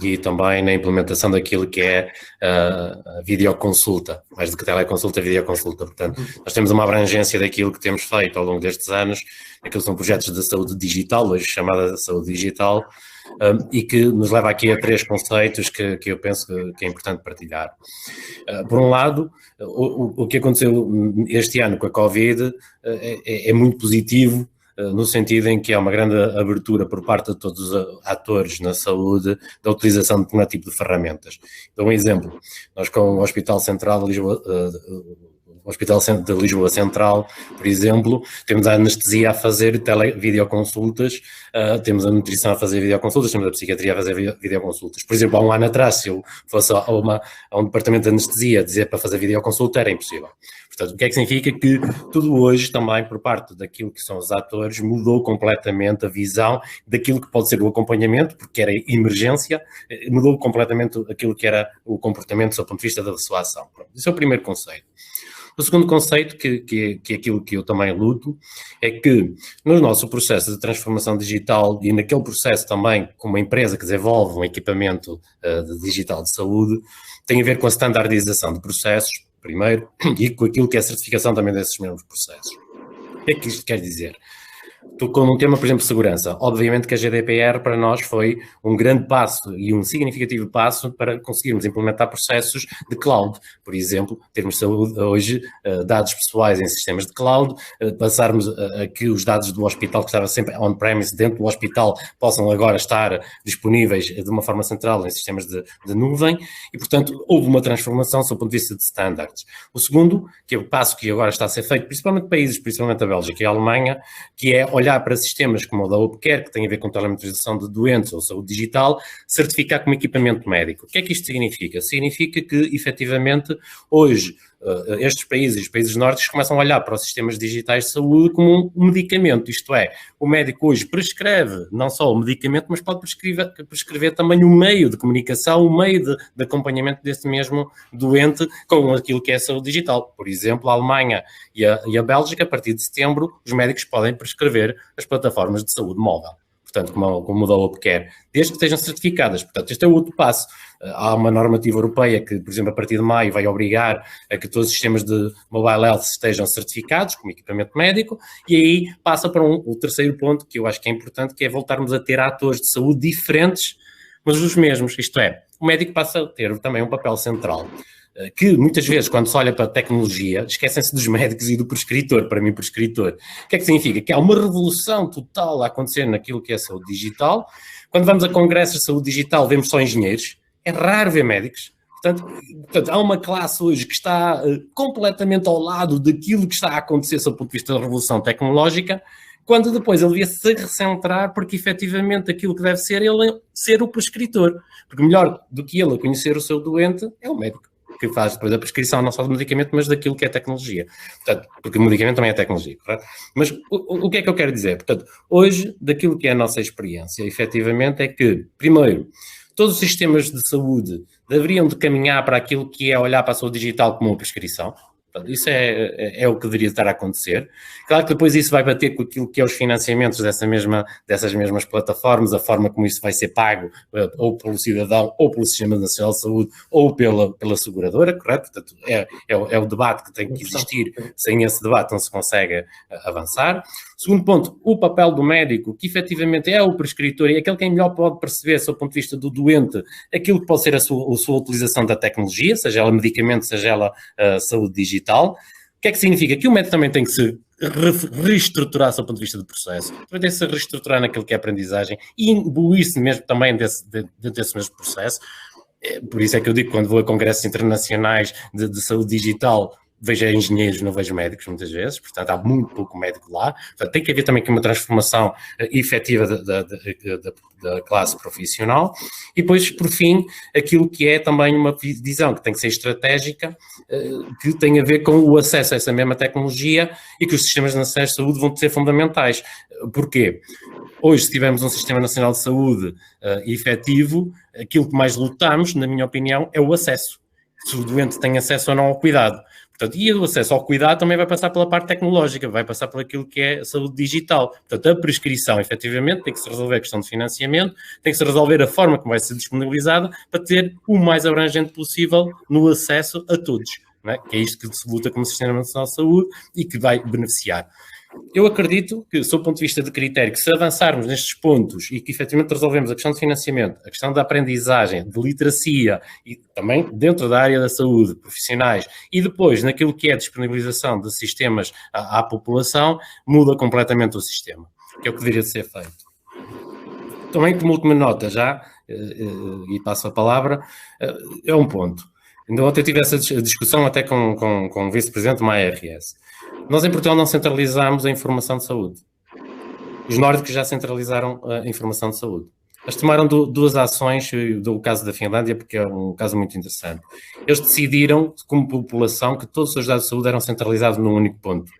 e também na implementação daquilo que é a videoconsulta, mais do que teleconsulta, videoconsulta. Portanto, nós temos uma abrangência daquilo que temos feito ao longo destes anos, aqueles são projetos de saúde digital, hoje chamada saúde digital, e que nos leva aqui a 3 conceitos que eu penso que é importante partilhar. Por um lado, o que aconteceu este ano com a Covid é muito positivo, no sentido em que há uma grande abertura por parte de todos os atores na saúde da utilização de um tipo de ferramentas. Dou um exemplo. Nós com o Hospital Central de Lisboa, Hospital de Lisboa Central, por exemplo, temos a anestesia a fazer videoconsultas, temos a nutrição a fazer videoconsultas, temos a psiquiatria a fazer videoconsultas. Por exemplo, há um ano atrás, se eu fosse a um departamento de anestesia dizer para fazer videoconsulta, era impossível. Portanto, o que é que significa? Que tudo hoje também, por parte daquilo que são os atores, mudou completamente a visão daquilo que pode ser o acompanhamento, porque era emergência, mudou completamente aquilo que era o comportamento do ponto de vista da sua ação. Esse é o primeiro conceito. O segundo conceito, que é aquilo que eu também luto, é que no nosso processo de transformação digital e naquele processo também como uma empresa que desenvolve um equipamento digital de saúde, tem a ver com a standardização de processos, primeiro, e com aquilo que é a certificação também desses mesmos processos. O que é que isto quer dizer? Tocou num tema, por exemplo, de segurança. Obviamente que a GDPR para nós foi um grande passo e um significativo passo para conseguirmos implementar processos de cloud. Por exemplo, termos hoje dados pessoais em sistemas de cloud, passarmos a que os dados do hospital, que estava sempre on-premise dentro do hospital, possam agora estar disponíveis de uma forma central em sistemas de nuvem e, portanto, houve uma transformação do ponto de vista de standards. O segundo, que é o passo que agora está a ser feito, principalmente países, principalmente a Bélgica e a Alemanha, que é olhar para sistemas como o da Opcare, que tem a ver com telemetrização de doentes ou saúde digital, certificar como equipamento médico. O que é que isto significa? Significa que, efetivamente, hoje, estes países, os países nórdicos, começam a olhar para os sistemas digitais de saúde como um medicamento, isto é, o médico hoje prescreve não só o medicamento, mas pode prescrever também o meio de comunicação, o meio de acompanhamento desse mesmo doente com aquilo que é a saúde digital. Por exemplo, a Alemanha e a Bélgica, a partir de setembro, os médicos podem prescrever as plataformas de saúde móvel. Portanto, como o da Opcare, desde que estejam certificadas. Portanto, este é o outro passo. Há uma normativa europeia que, por exemplo, a partir de maio vai obrigar a que todos os sistemas de mobile health estejam certificados como equipamento médico e aí passa para o terceiro ponto que eu acho que é importante, que é voltarmos a ter atores de saúde diferentes, mas os mesmos. Isto é, o médico passa a ter também um papel central. Que muitas vezes, quando se olha para a tecnologia, esquecem-se dos médicos e do prescritor, para mim, prescritor. O que é que significa? Que há uma revolução total a acontecer naquilo que é a saúde digital. Quando vamos a congressos de saúde digital, vemos só engenheiros. É raro ver médicos. Portanto, há uma classe hoje que está completamente ao lado daquilo que está a acontecer sob o ponto de vista da revolução tecnológica, quando depois ele devia se recentrar, porque efetivamente aquilo que deve ser ele ser o prescritor. Porque melhor do que ele a conhecer o seu doente é o médico, que faz depois a prescrição não só do medicamento, mas daquilo que é tecnologia. Portanto, porque o medicamento também é tecnologia, correto? Mas o que é que eu quero dizer? Portanto, hoje, daquilo que é a nossa experiência, efetivamente, é que, primeiro, todos os sistemas de saúde deveriam de caminhar para aquilo que é olhar para a saúde digital como uma prescrição. Portanto, isso é o que deveria estar a acontecer. Claro que depois isso vai bater com aquilo que é os financiamentos dessas mesmas plataformas, a forma como isso vai ser pago ou pelo cidadão, ou pelo Sistema Nacional de Saúde, ou pela seguradora, correto? Portanto, é o debate que tem que existir. Sem esse debate não se consegue avançar. Segundo ponto, o papel do médico, que efetivamente é o prescritor e é aquele que melhor pode perceber, sob o ponto de vista do doente, aquilo que pode ser a sua utilização da tecnologia, seja ela medicamento, seja ela saúde digital. O que é que significa? Que o médico também tem que se reestruturar sob o ponto de vista do processo, tem que se reestruturar naquilo que é a aprendizagem e imbuir-se mesmo também desse mesmo processo. Por isso é que eu digo, quando vou a congressos internacionais de saúde digital, vejo engenheiros, não vejo médicos muitas vezes, portanto há muito pouco médico lá, portanto tem que haver também aqui uma transformação efetiva da classe profissional e depois, por fim, aquilo que é também uma visão que tem que ser estratégica, que tem a ver com o acesso a essa mesma tecnologia e que os sistemas nacionais de saúde vão ser fundamentais. Porquê? Hoje, se tivermos um Sistema Nacional de Saúde efetivo, aquilo que mais lutamos, na minha opinião, é o acesso. Se o doente tem acesso ou não ao cuidado. Portanto, e o acesso ao cuidado também vai passar pela parte tecnológica, vai passar por aquilo que é a saúde digital. Portanto, a prescrição, efetivamente, tem que se resolver a questão de financiamento, tem que se resolver a forma como vai ser disponibilizada para ter o mais abrangente possível no acesso a todos, não é? Que é isto que se luta como Sistema Nacional de Saúde e que vai beneficiar. Eu acredito que, sob o ponto de vista de critério, que se avançarmos nestes pontos e que efetivamente resolvemos a questão de financiamento, a questão da aprendizagem, de literacia e também dentro da área da saúde, profissionais, e depois naquilo que é a disponibilização de sistemas à população, muda completamente o sistema, que é o que deveria ser feito. Também como última nota já, e passo a palavra, é um ponto. Ainda ontem tive essa discussão até com o vice-presidente de uma ARS. Nós em Portugal não centralizamos a informação de saúde. Os nórdicos já centralizaram a informação de saúde. Eles tomaram duas ações, do caso da Finlândia, porque é um caso muito interessante. Eles decidiram, como população, que todos os seus dados de saúde eram centralizados num único ponto.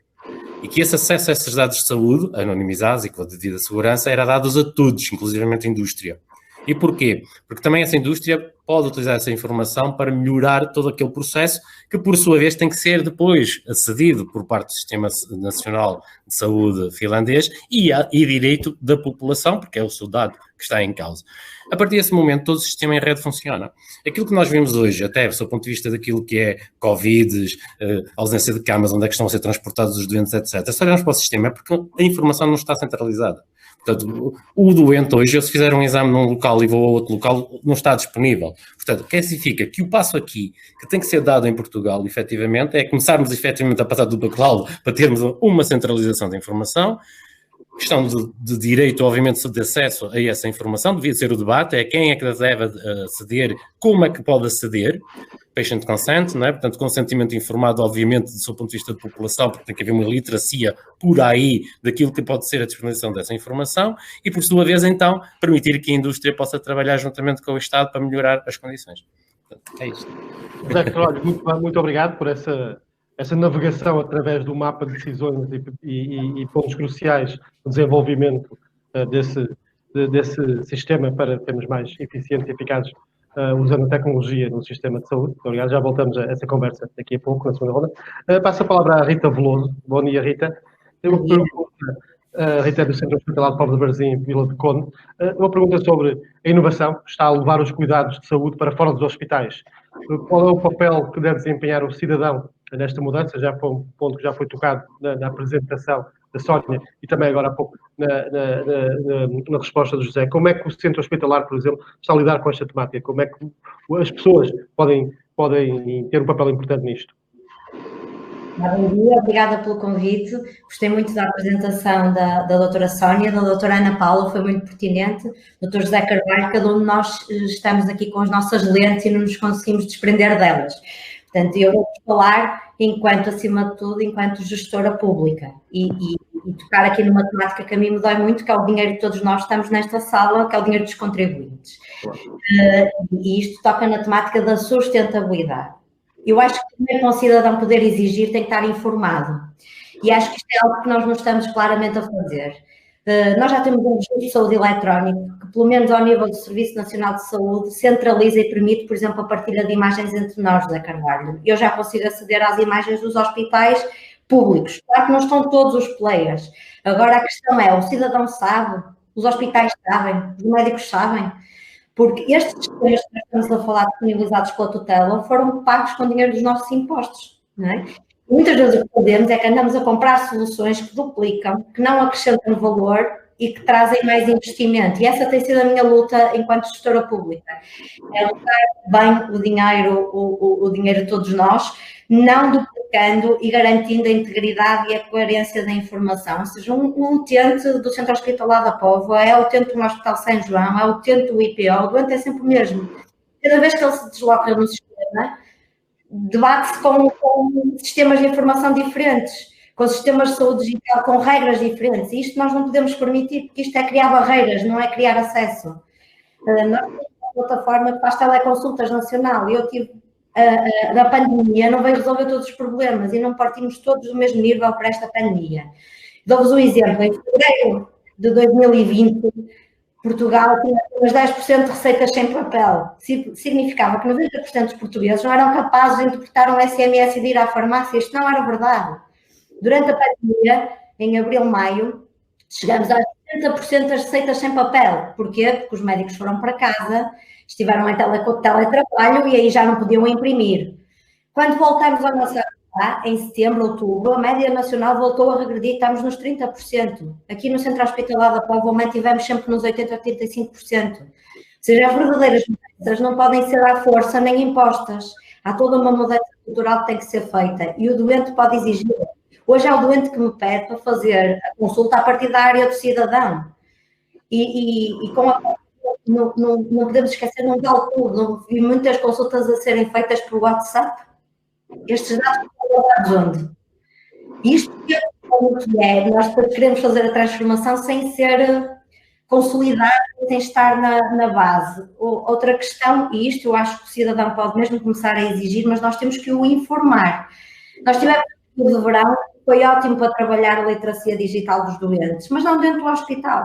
E que esse acesso a esses dados de saúde, anonimizados e com a devida segurança, era dado a todos, inclusivamente a indústria. E porquê? Porque também essa indústria pode utilizar essa informação para melhorar todo aquele processo que, por sua vez, tem que ser depois acedido por parte do Sistema Nacional de Saúde finlandês e direito da população, porque é o seu dado que está em causa. A partir desse momento, todo o sistema em rede funciona. Aquilo que nós vimos hoje, até do ponto de vista daquilo que é Covid, ausência de camas, onde é que estão a ser transportados os doentes, etc. Se olharmos para o sistema, é porque a informação não está centralizada. Portanto, o doente hoje, eu se fizer um exame num local e vou a outro local, não está disponível. Portanto, o que significa que o passo aqui, que tem que ser dado em Portugal, efetivamente, é começarmos efetivamente a passar do backlog para termos uma centralização da informação. Questão de direito, obviamente, de acesso a essa informação, devia ser o debate, é quem é que deve aceder, como é que pode aceder, patient consent, não é? Portanto, consentimento informado, obviamente, do seu ponto de vista de população, porque tem que haver uma literacia por aí daquilo que pode ser a disponibilização dessa informação e, por sua vez, então, permitir que a indústria possa trabalhar juntamente com o Estado para melhorar as condições. Portanto, é isto. José, muito obrigado por essa navegação através do mapa de decisões e pontos cruciais no desenvolvimento desse sistema para termos mais eficientes e eficazes usando a tecnologia no sistema de saúde. Muito obrigado. Já voltamos a essa conversa daqui a pouco, na segunda ronda. Passo a palavra à Rita Veloso. Bom dia, Rita. Eu uma pergunta, Rita, do Centro Hospitalar de Póvoa de Varzim, Vila de Conde. Uma pergunta sobre a inovação que está a levar os cuidados de saúde para fora dos hospitais. Qual é o papel que deve desempenhar o cidadão nesta mudança? Já foi um ponto que já foi tocado na apresentação da Sónia e também agora há pouco na resposta do José. Como é que o centro hospitalar, por exemplo, está a lidar com esta temática? Como é que as pessoas podem ter um papel importante nisto? Bom dia, obrigada pelo convite. Gostei muito da apresentação da doutora Sónia, da doutora Ana Paula, foi muito pertinente. Doutor José Carvalho, cada um de nós estamos aqui com as nossas lentes e não nos conseguimos desprender delas. Portanto, eu vou falar enquanto, acima de tudo, enquanto gestora pública e tocar aqui numa temática que a mim me dói muito, que é o dinheiro que todos nós estamos nesta sala, que é o dinheiro dos contribuintes. E isto toca na temática da sustentabilidade. Eu acho que primeiro para um cidadão poder exigir tem que estar informado. E acho que isto é algo que nós não estamos claramente a fazer. Nós já temos um registro de saúde eletrónico que, pelo menos ao nível do Serviço Nacional de Saúde, centraliza e permite, por exemplo, a partilha de imagens entre nós, José Carvalho. Eu já consigo aceder às imagens dos hospitais públicos. Claro que não estão todos os players. Agora a questão é, o cidadão sabe, os hospitais sabem, os médicos sabem, porque estes sistemas que nós estamos a falar disponibilizados pela tutela foram pagos com dinheiro dos nossos impostos, não é? Muitas vezes o que fazemos é que andamos a comprar soluções que duplicam, que não acrescentam valor e que trazem mais investimento. E essa tem sido a minha luta enquanto gestora pública. É usar bem o dinheiro de todos nós, não duplicando e garantindo a integridade e a coerência da informação. Ou seja, um utente do Centro Hospitalar da Póvoa é o utente do Hospital São João, é o utente do IPO, o doente é sempre o mesmo. Cada vez que ele se desloca no sistema, debate-se com sistemas de informação diferentes, com sistemas de saúde digital, com regras diferentes. E isto nós não podemos permitir, porque isto é criar barreiras, não é criar acesso. Nós temos uma plataforma que faz teleconsultas nacional. Eu tive, da pandemia, não veio resolver todos os problemas e não partimos todos do mesmo nível para esta pandemia. Dou-vos um exemplo. Em fevereiro de 2020, Portugal tinha apenas 10% de receitas sem papel. Significava que 90% dos portugueses não eram capazes de interpretar um SMS e de ir à farmácia. Isto não era verdade. Durante a pandemia, em abril, maio, chegamos a 70% das receitas sem papel. Porquê? Porque os médicos foram para casa, estiveram em teletrabalho e aí já não podiam imprimir. Quando voltamos à nossa em setembro, outubro, a média nacional voltou a regredir, estamos nos 30%. Aqui no Centro Hospitalar da Póvoa mantivemos sempre nos 80%, 85%. Ou seja, as verdadeiras mudanças não podem ser à força nem impostas. Há toda uma mudança cultural que tem que ser feita e o doente pode exigir. Hoje é o doente que me pede para fazer a consulta a partir da área do cidadão. E com a não podemos esquecer, não vale tudo. Vi muitas consultas a serem feitas por WhatsApp. Estes dados estão dados onde? Isto é, nós queremos fazer a transformação sem ser consolidado, sem estar na base. Outra questão, e isto eu acho que o cidadão pode mesmo começar a exigir, mas nós temos que o informar. Nós tivemos no verão, foi ótimo para trabalhar a literacia digital dos doentes, mas não dentro do hospital.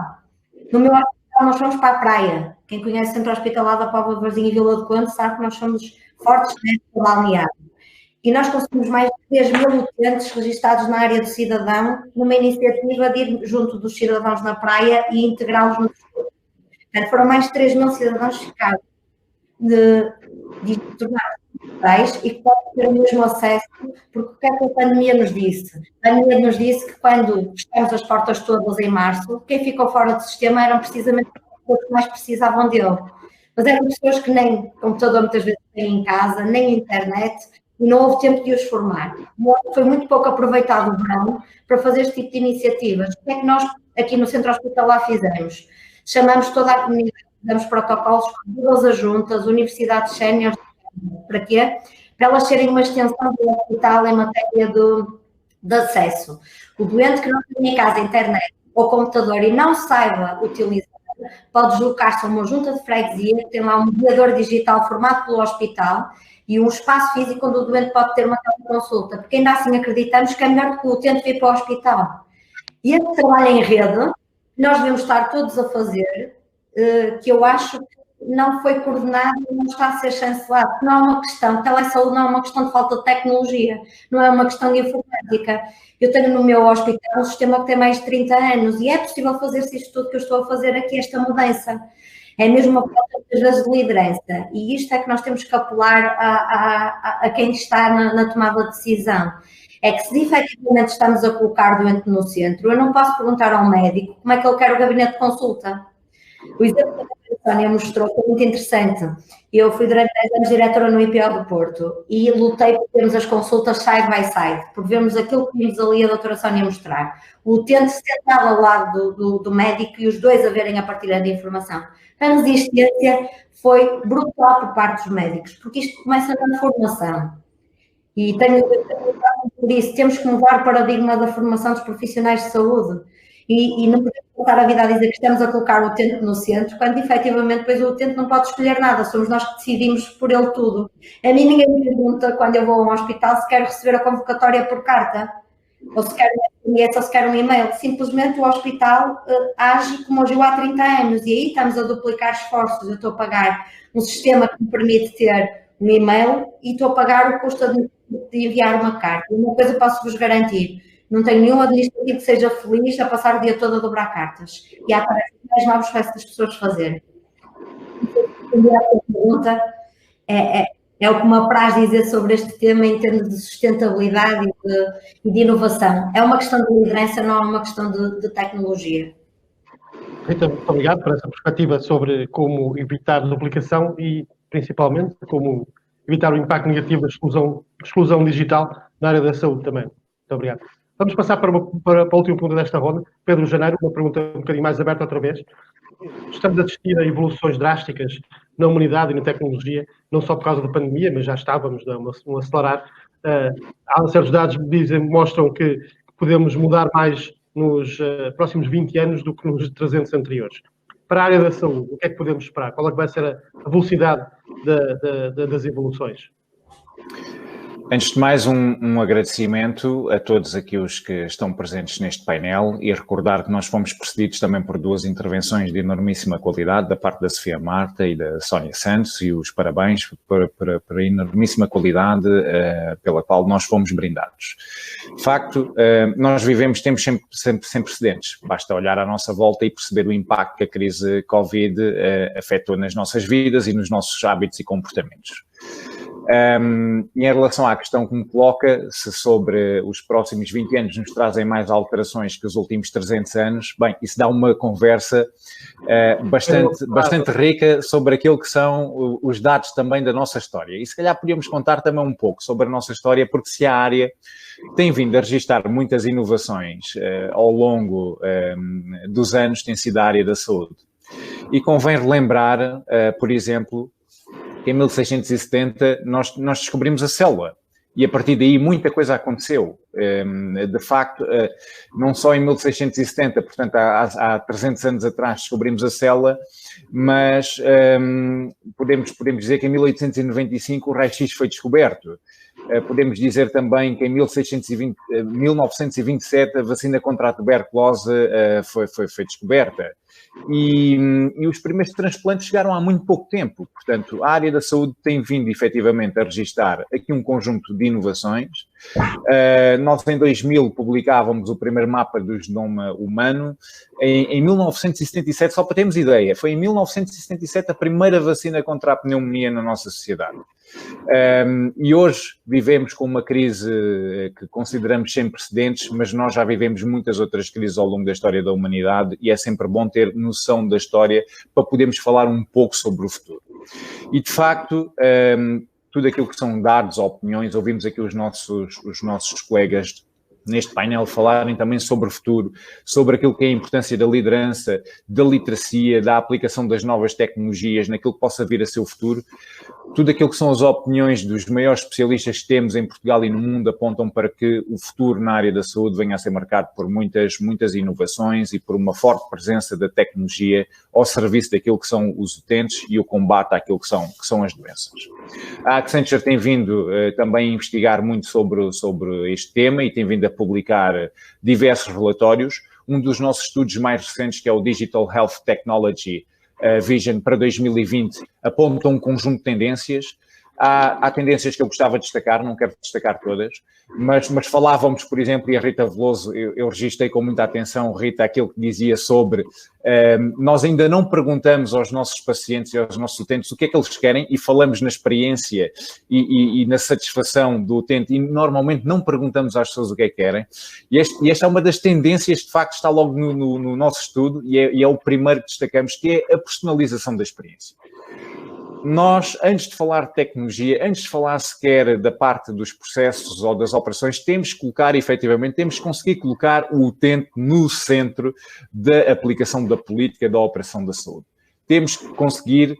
No meu hospital nós vamos para a praia. Quem conhece o Centro Hospitalar da Póvoa de Varzim e Vila do Conde sabe que nós somos fortes nesta balneário. E nós conseguimos mais de 3.000 utentes registados na área do cidadão, numa iniciativa de ir junto dos cidadãos na praia e integrá-los no futuro. Portanto, foram mais de 3.000 cidadãos ficados de tornar e que podem ter o mesmo acesso, porque o que é que a pandemia nos disse? A pandemia nos disse que quando fechamos as portas todas em março, quem ficou fora do sistema eram precisamente as pessoas que mais precisavam dele. Mas eram pessoas que nem computador muitas vezes têm em casa, nem internet, e não houve tempo de os formar. Foi muito pouco aproveitado o verão para fazer este tipo de iniciativas. O que é que nós aqui no Centro Hospitalar fizemos? Chamamos toda a comunidade, damos protocolos com todas as juntas, universidades séniores. Para quê? Para elas serem uma extensão do hospital em matéria de acesso. O doente que não tem em casa internet ou computador e não saiba utilizar, pode deslocar-se a uma junta de freguesia que tem lá um mediador digital formado pelo hospital e um espaço físico onde o doente pode ter uma consulta, porque ainda assim acreditamos que é melhor que o utente vir para o hospital. E esse trabalho em rede, nós devemos estar todos a fazer, que eu acho que não foi coordenado e não está a ser chancelado. Não é uma questão, telesaúde não é uma questão de falta de tecnologia, não é uma questão de informática. Eu tenho no meu hospital um sistema que tem mais de 30 anos e é possível fazer-se isto tudo que eu estou a fazer aqui, esta mudança. É mesmo uma falta, muitas vezes, de liderança. E isto é que nós temos que apelar a quem está na tomada de decisão. É que se efetivamente estamos a colocar o doente no centro, eu não posso perguntar ao médico como é que ele quer o gabinete de consulta. O exemplo que a Sónia mostrou foi muito interessante. Eu fui durante 10 anos diretora no IPO do Porto e lutei por termos as consultas side by side, por vermos aquilo que vimos ali a doutora Sónia mostrar. O utente sentado ao lado do médico e os dois a verem a partilha de informação. A resistência foi brutal por parte dos médicos, porque isto começa na formação. E tenho por isso, temos que mudar o paradigma da formação dos profissionais de saúde. E não podemos passar a vida a dizer que estamos a colocar o utente no centro, quando efetivamente depois o utente não pode escolher nada, somos nós que decidimos por ele tudo. A mim ninguém me pergunta, quando eu vou a um hospital, se quero receber a convocatória por carta, ou se quero um SMS, ou se quero um e-mail. Simplesmente o hospital age como agiu há 30 anos, e aí estamos a duplicar esforços. Eu estou a pagar um sistema que me permite ter um e-mail e estou a pagar o custo de enviar uma carta. Uma coisa posso-vos garantir, não tenho nenhum administrativo que seja feliz a passar o dia todo a dobrar cartas. E há tarefas mais novas para essas pessoas fazerem. A pergunta é o que me apraz dizer sobre este tema em termos de sustentabilidade e de inovação. É uma questão de liderança, não é uma questão de tecnologia. Rita, muito obrigado por essa perspectiva sobre como evitar duplicação e, principalmente, como evitar o impacto negativo da exclusão digital na área da saúde também. Muito obrigado. Vamos passar para a última pergunta desta ronda. Pedro Janeiro, uma pergunta um bocadinho mais aberta outra vez. Estamos a assistir a evoluções drásticas na humanidade e na tecnologia, não só por causa da pandemia, mas já estávamos a acelerar. Há certos dados que mostram que podemos mudar mais nos próximos 20 anos do que nos 300 anteriores. Para a área da saúde, o que é que podemos esperar? Qual é que vai ser a velocidade das evoluções? Antes de mais, um agradecimento a todos aqui os que estão presentes neste painel e recordar que nós fomos precedidos também por duas intervenções de enormíssima qualidade da parte da Sofia Marta e da Sónia Santos, e os parabéns por a enormíssima qualidade pela qual nós fomos brindados. De facto, nós vivemos tempos sem precedentes. Basta olhar à nossa volta e perceber o impacto que a crise Covid afetou nas nossas vidas e nos nossos hábitos e comportamentos. Em relação à questão que me coloca, se sobre os próximos 20 anos nos trazem mais alterações que os últimos 300 anos, bem, isso dá uma conversa bastante rica sobre aquilo que são os dados também da nossa história. E se calhar podíamos contar também um pouco sobre a nossa história, porque se a área tem vindo a registrar muitas inovações ao longo dos anos, tem sido a área da saúde. E convém relembrar, por exemplo, que em 1670 nós descobrimos a célula e a partir daí muita coisa aconteceu. De facto, não só em 1670, portanto há 300 anos atrás descobrimos a célula, mas podemos dizer que em 1895 o raio-x foi descoberto. Podemos dizer também que em 1927 a vacina contra a tuberculose foi descoberta. E os primeiros transplantes chegaram há muito pouco tempo. Portanto, a área da saúde tem vindo efetivamente a registar aqui um conjunto de inovações. Nós em 2000 publicávamos o primeiro mapa do genoma humano. Em 1977, só para termos ideia, foi em 1977 a primeira vacina contra a pneumonia na nossa sociedade. E hoje vivemos com uma crise que consideramos sem precedentes, mas nós já vivemos muitas outras crises ao longo da história da humanidade e é sempre bom ter noção da história para podermos falar um pouco sobre o futuro. E, de facto, tudo aquilo que são dados, opiniões, ouvimos aqui os nossos colegas neste painel falarem também sobre o futuro, sobre aquilo que é a importância da liderança, da literacia, da aplicação das novas tecnologias, naquilo que possa vir a ser o futuro. Tudo aquilo que são as opiniões dos maiores especialistas que temos em Portugal e no mundo apontam para que o futuro na área da saúde venha a ser marcado por muitas inovações e por uma forte presença da tecnologia ao serviço daquilo que são os utentes e o combate àquilo que são as doenças. A Accenture tem vindo também a investigar muito sobre este tema e tem vindo a publicar diversos relatórios. Um dos nossos estudos mais recentes, que é o Digital Health Technology Vision para 2020, aponta um conjunto de tendências. Há tendências que eu gostava de destacar, não quero destacar todas, mas falávamos, por exemplo, e a Rita Veloso, eu registrei com muita atenção, Rita, aquilo que dizia sobre nós ainda não perguntamos aos nossos pacientes e aos nossos utentes o que é que eles querem e falamos na experiência e na satisfação do utente e normalmente não perguntamos às pessoas o que é que querem. E esta é uma das tendências que de facto está logo no nosso estudo e é o primeiro que destacamos, que é a personalização da experiência. Nós, antes de falar de tecnologia, antes de falar sequer da parte dos processos ou das operações, temos que conseguir colocar o utente no centro da aplicação da política da operação da saúde. Temos que conseguir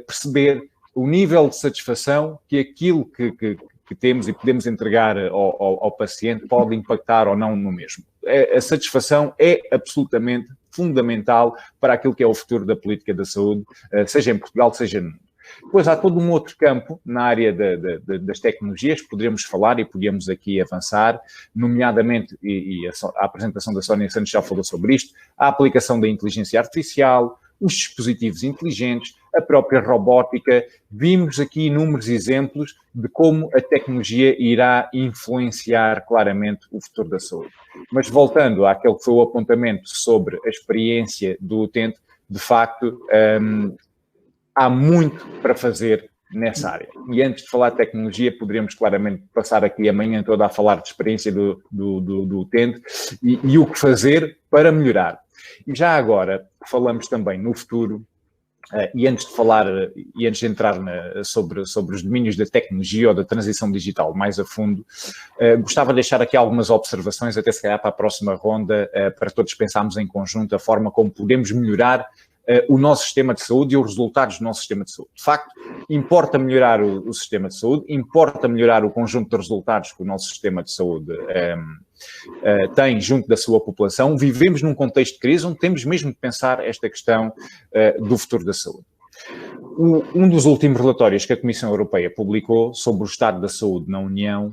perceber o nível de satisfação que aquilo que temos e podemos entregar ao paciente pode impactar ou não no mesmo. A satisfação é absolutamente fundamental para aquilo que é o futuro da política da saúde, seja em Portugal, seja no mundo. Depois há todo um outro campo na área das tecnologias que poderíamos falar e podíamos aqui avançar, nomeadamente, e a apresentação da Sónia Santos já falou sobre isto, a aplicação da inteligência artificial, os dispositivos inteligentes, a própria robótica. Vimos aqui inúmeros exemplos de como a tecnologia irá influenciar claramente o futuro da saúde. Mas voltando àquele que foi o apontamento sobre a experiência do utente, de facto, há muito para fazer nessa área. E antes de falar de tecnologia, poderíamos claramente passar aqui a manhã toda a falar de experiência do utente e o que fazer para melhorar. E já agora falamos também no futuro, e antes de entrar sobre os domínios da tecnologia ou da transição digital mais a fundo, gostava de deixar aqui algumas observações, até se calhar para a próxima ronda, para todos pensarmos em conjunto a forma como podemos melhorar o nosso sistema de saúde e os resultados do nosso sistema de saúde. De facto, importa melhorar o sistema de saúde, importa melhorar o conjunto de resultados que o nosso sistema de saúde tem junto da sua população. Vivemos num contexto de crise onde temos mesmo de pensar esta questão do futuro da saúde. Um dos últimos relatórios que a Comissão Europeia publicou sobre o estado da saúde na União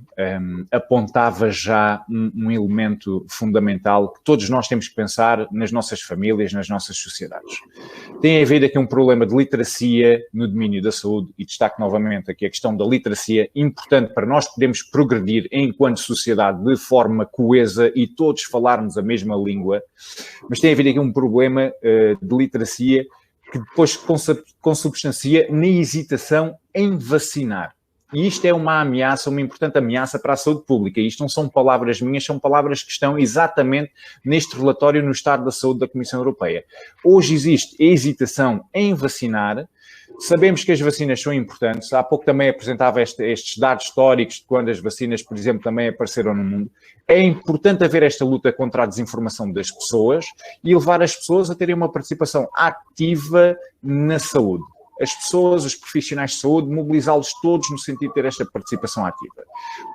apontava já um elemento fundamental que todos nós temos que pensar nas nossas famílias, nas nossas sociedades. Tem havido aqui um problema de literacia no domínio da saúde e destaco novamente aqui a questão da literacia, importante para nós podermos progredir enquanto sociedade de forma coesa e todos falarmos a mesma língua, mas tem havido aqui um problema de literacia que depois consubstancia na hesitação em vacinar. E isto é uma ameaça, uma importante ameaça para a saúde pública. Isto não são palavras minhas, são palavras que estão exatamente neste relatório no estado da saúde da Comissão Europeia. Hoje existe hesitação em vacinar. Sabemos que as vacinas são importantes. Há pouco também apresentava estes dados históricos de quando as vacinas, por exemplo, também apareceram no mundo. É importante haver esta luta contra a desinformação das pessoas e levar as pessoas a terem uma participação ativa na saúde. as pessoas, os profissionais de saúde, mobilizá-los todos no sentido de ter esta participação ativa.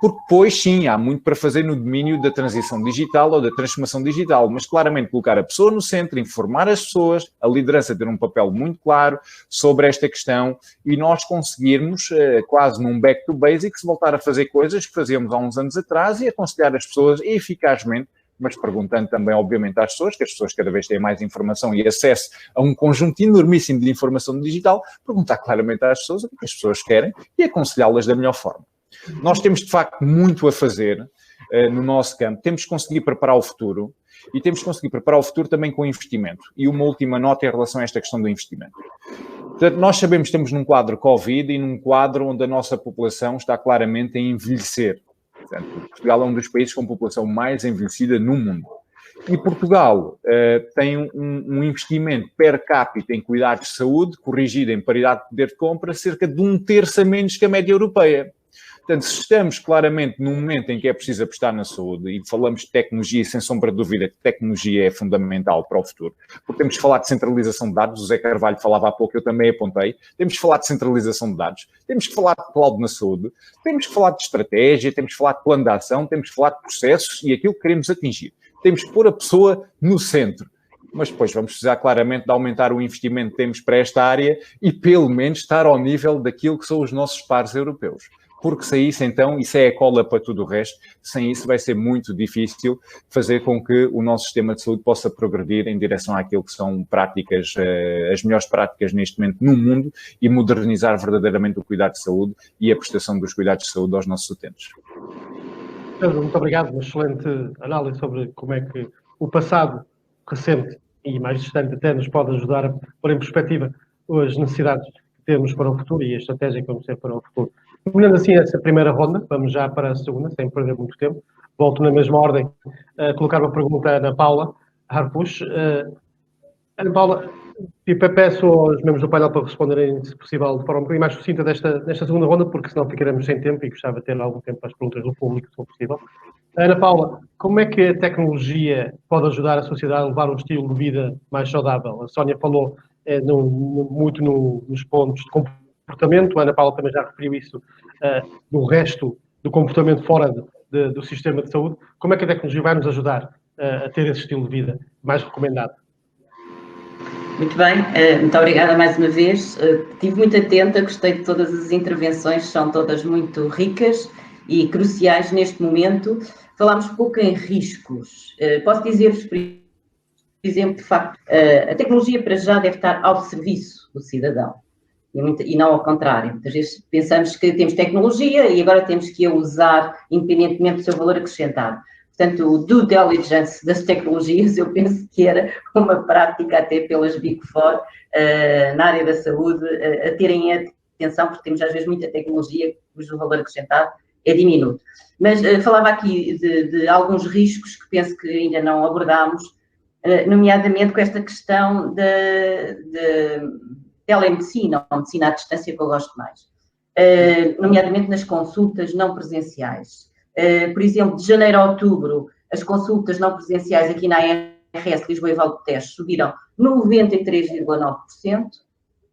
Porque depois, sim, há muito para fazer no domínio da transição digital ou da transformação digital, mas claramente colocar a pessoa no centro, informar as pessoas, a liderança ter um papel muito claro sobre esta questão e nós conseguirmos, quase num back to basics, voltar a fazer coisas que fazíamos há uns anos atrás e aconselhar as pessoas eficazmente, mas perguntando também, obviamente, às pessoas, que as pessoas cada vez têm mais informação e acesso a um conjunto enormíssimo de informação digital, perguntar claramente às pessoas o que as pessoas querem e aconselhá-las da melhor forma. Nós temos, de facto, muito a fazer no nosso campo. Temos que conseguir preparar o futuro e temos que conseguir preparar o futuro também com investimento. E uma última nota em relação a esta questão do investimento. Portanto, nós sabemos que estamos num quadro Covid e num quadro onde a nossa população está claramente a envelhecer. Portanto, Portugal é um dos países com a população mais envelhecida no mundo. E Portugal tem um investimento per capita em cuidados de saúde, corrigido em paridade de poder de compra, cerca de 1/3 a menos que a média europeia. Portanto, se estamos claramente num momento em que é preciso apostar na saúde e falamos de tecnologia, e sem sombra de dúvida que tecnologia é fundamental para o futuro, porque temos que falar de centralização de dados, o Zé Carvalho falava há pouco, eu também apontei, temos que falar de centralização de dados, temos que falar de cloud na saúde, temos que falar de estratégia, temos que falar de plano de ação, temos que falar de processos e aquilo que queremos atingir. Temos que pôr a pessoa no centro. Mas depois vamos precisar claramente de aumentar o investimento que temos para esta área e pelo menos estar ao nível daquilo que são os nossos pares europeus. Porque sem isso, então, isso é a cola para tudo o resto, sem isso vai ser muito difícil fazer com que o nosso sistema de saúde possa progredir em direção àquilo que são práticas, as melhores práticas neste momento no mundo e modernizar verdadeiramente o cuidado de saúde e a prestação dos cuidados de saúde aos nossos utentes. Pedro, muito obrigado, uma excelente análise sobre como é que o passado recente e mais distante até nos pode ajudar a pôr em perspectiva as necessidades que temos para o futuro e a estratégia que vamos ter para o futuro. Terminando assim essa primeira ronda, vamos já para a segunda, sem perder muito tempo. Volto na mesma ordem a colocar uma pergunta à Ana Paula Harfuch. Ana Paula, peço aos membros do painel para responderem, se possível, de forma um bocadinho mais sucinta nesta segunda ronda, porque senão ficaremos sem tempo e gostava de ter algum tempo para as perguntas do público, se for possível. Ana Paula, como é que a tecnologia pode ajudar a sociedade a levar um estilo de vida mais saudável? A Sónia falou muito nos pontos de comportamento, a Ana Paula também já referiu isso do resto do comportamento fora do sistema de saúde. Como é que a tecnologia vai nos ajudar a ter esse estilo de vida mais recomendado? Muito bem, muito obrigada mais uma vez. Estive muito atenta, gostei de todas as intervenções, são todas muito ricas e cruciais neste momento. Falámos pouco em riscos. Posso dizer-vos, por exemplo, de facto, a tecnologia para já deve estar ao serviço do cidadão. E não ao contrário. Muitas vezes pensamos que temos tecnologia e agora temos que a usar independentemente do seu valor acrescentado. Portanto, o due diligence das tecnologias, eu penso que era uma prática até pelas Big Four na área da saúde, a terem atenção, porque temos às vezes muita tecnologia cujo valor acrescentado é diminuto. Mas falava aqui de alguns riscos que penso que ainda não abordámos, nomeadamente com esta questão de telemedicina, ou medicina à distância, que eu gosto mais, nomeadamente nas consultas não presenciais. Por exemplo, de janeiro a outubro, as consultas não presenciais aqui na ARS Lisboa e Vale do Tejo subiram 93,9%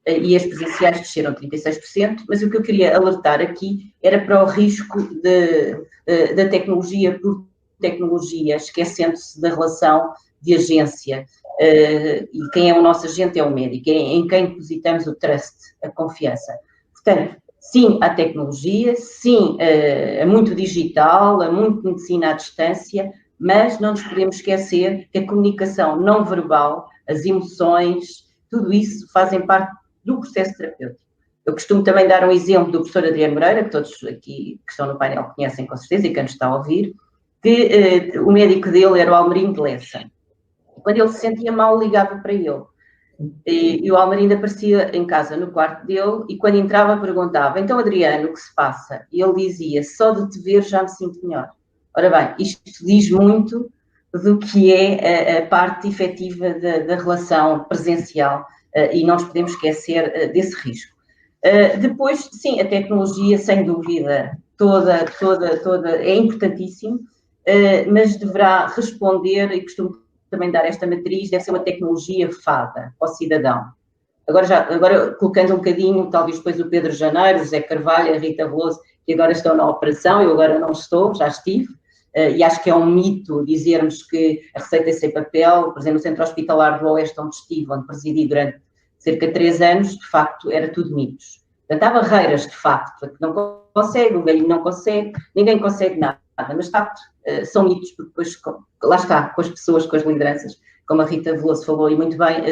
e as presenciais desceram 36%, mas o que eu queria alertar aqui era para o risco da tecnologia por tecnologia, esquecendo-se da relação de agência. E quem é o nosso agente é o médico, é em quem depositamos o trust, a confiança. Portanto, sim à tecnologia, sim a muito digital, a muito medicina à distância, mas não nos podemos esquecer que a comunicação não verbal, as emoções, tudo isso fazem parte do processo terapêutico. Eu costumo também dar um exemplo do professor Adriano Moreira, que todos aqui que estão no painel conhecem com certeza e quem nos está a ouvir, que o médico dele era o Almerindo de Lessa. Quando ele se sentia mal, ligava para ele. E o Almerindo aparecia em casa, no quarto dele, e quando entrava perguntava: então, Adriano, o que se passa? E ele dizia: só de te ver já me sinto melhor. Ora bem, isto diz muito do que é a parte efetiva da relação presencial e não nos podemos esquecer desse risco. Depois, sim, a tecnologia, sem dúvida, toda é importantíssimo, mas deverá responder, e costumo também dar esta matriz, deve ser uma tecnologia fada ao cidadão. agora colocando um bocadinho, talvez depois o Pedro Janeiro, o José Carvalho, a Rita Veloso, que agora estão na operação, eu agora não estou, já estive, e acho que é um mito dizermos que a receita é sem papel. Por exemplo, no Centro Hospitalar do Oeste, onde estive, onde presidi durante cerca de 3 anos, de facto, era tudo mitos. Portanto, há barreiras, de facto, que não consegue, o velhinho não consegue, ninguém consegue nada, mas, de facto, são mitos, porque depois, lá está, com as pessoas, com as lideranças, como a Rita Veloso falou, e muito bem,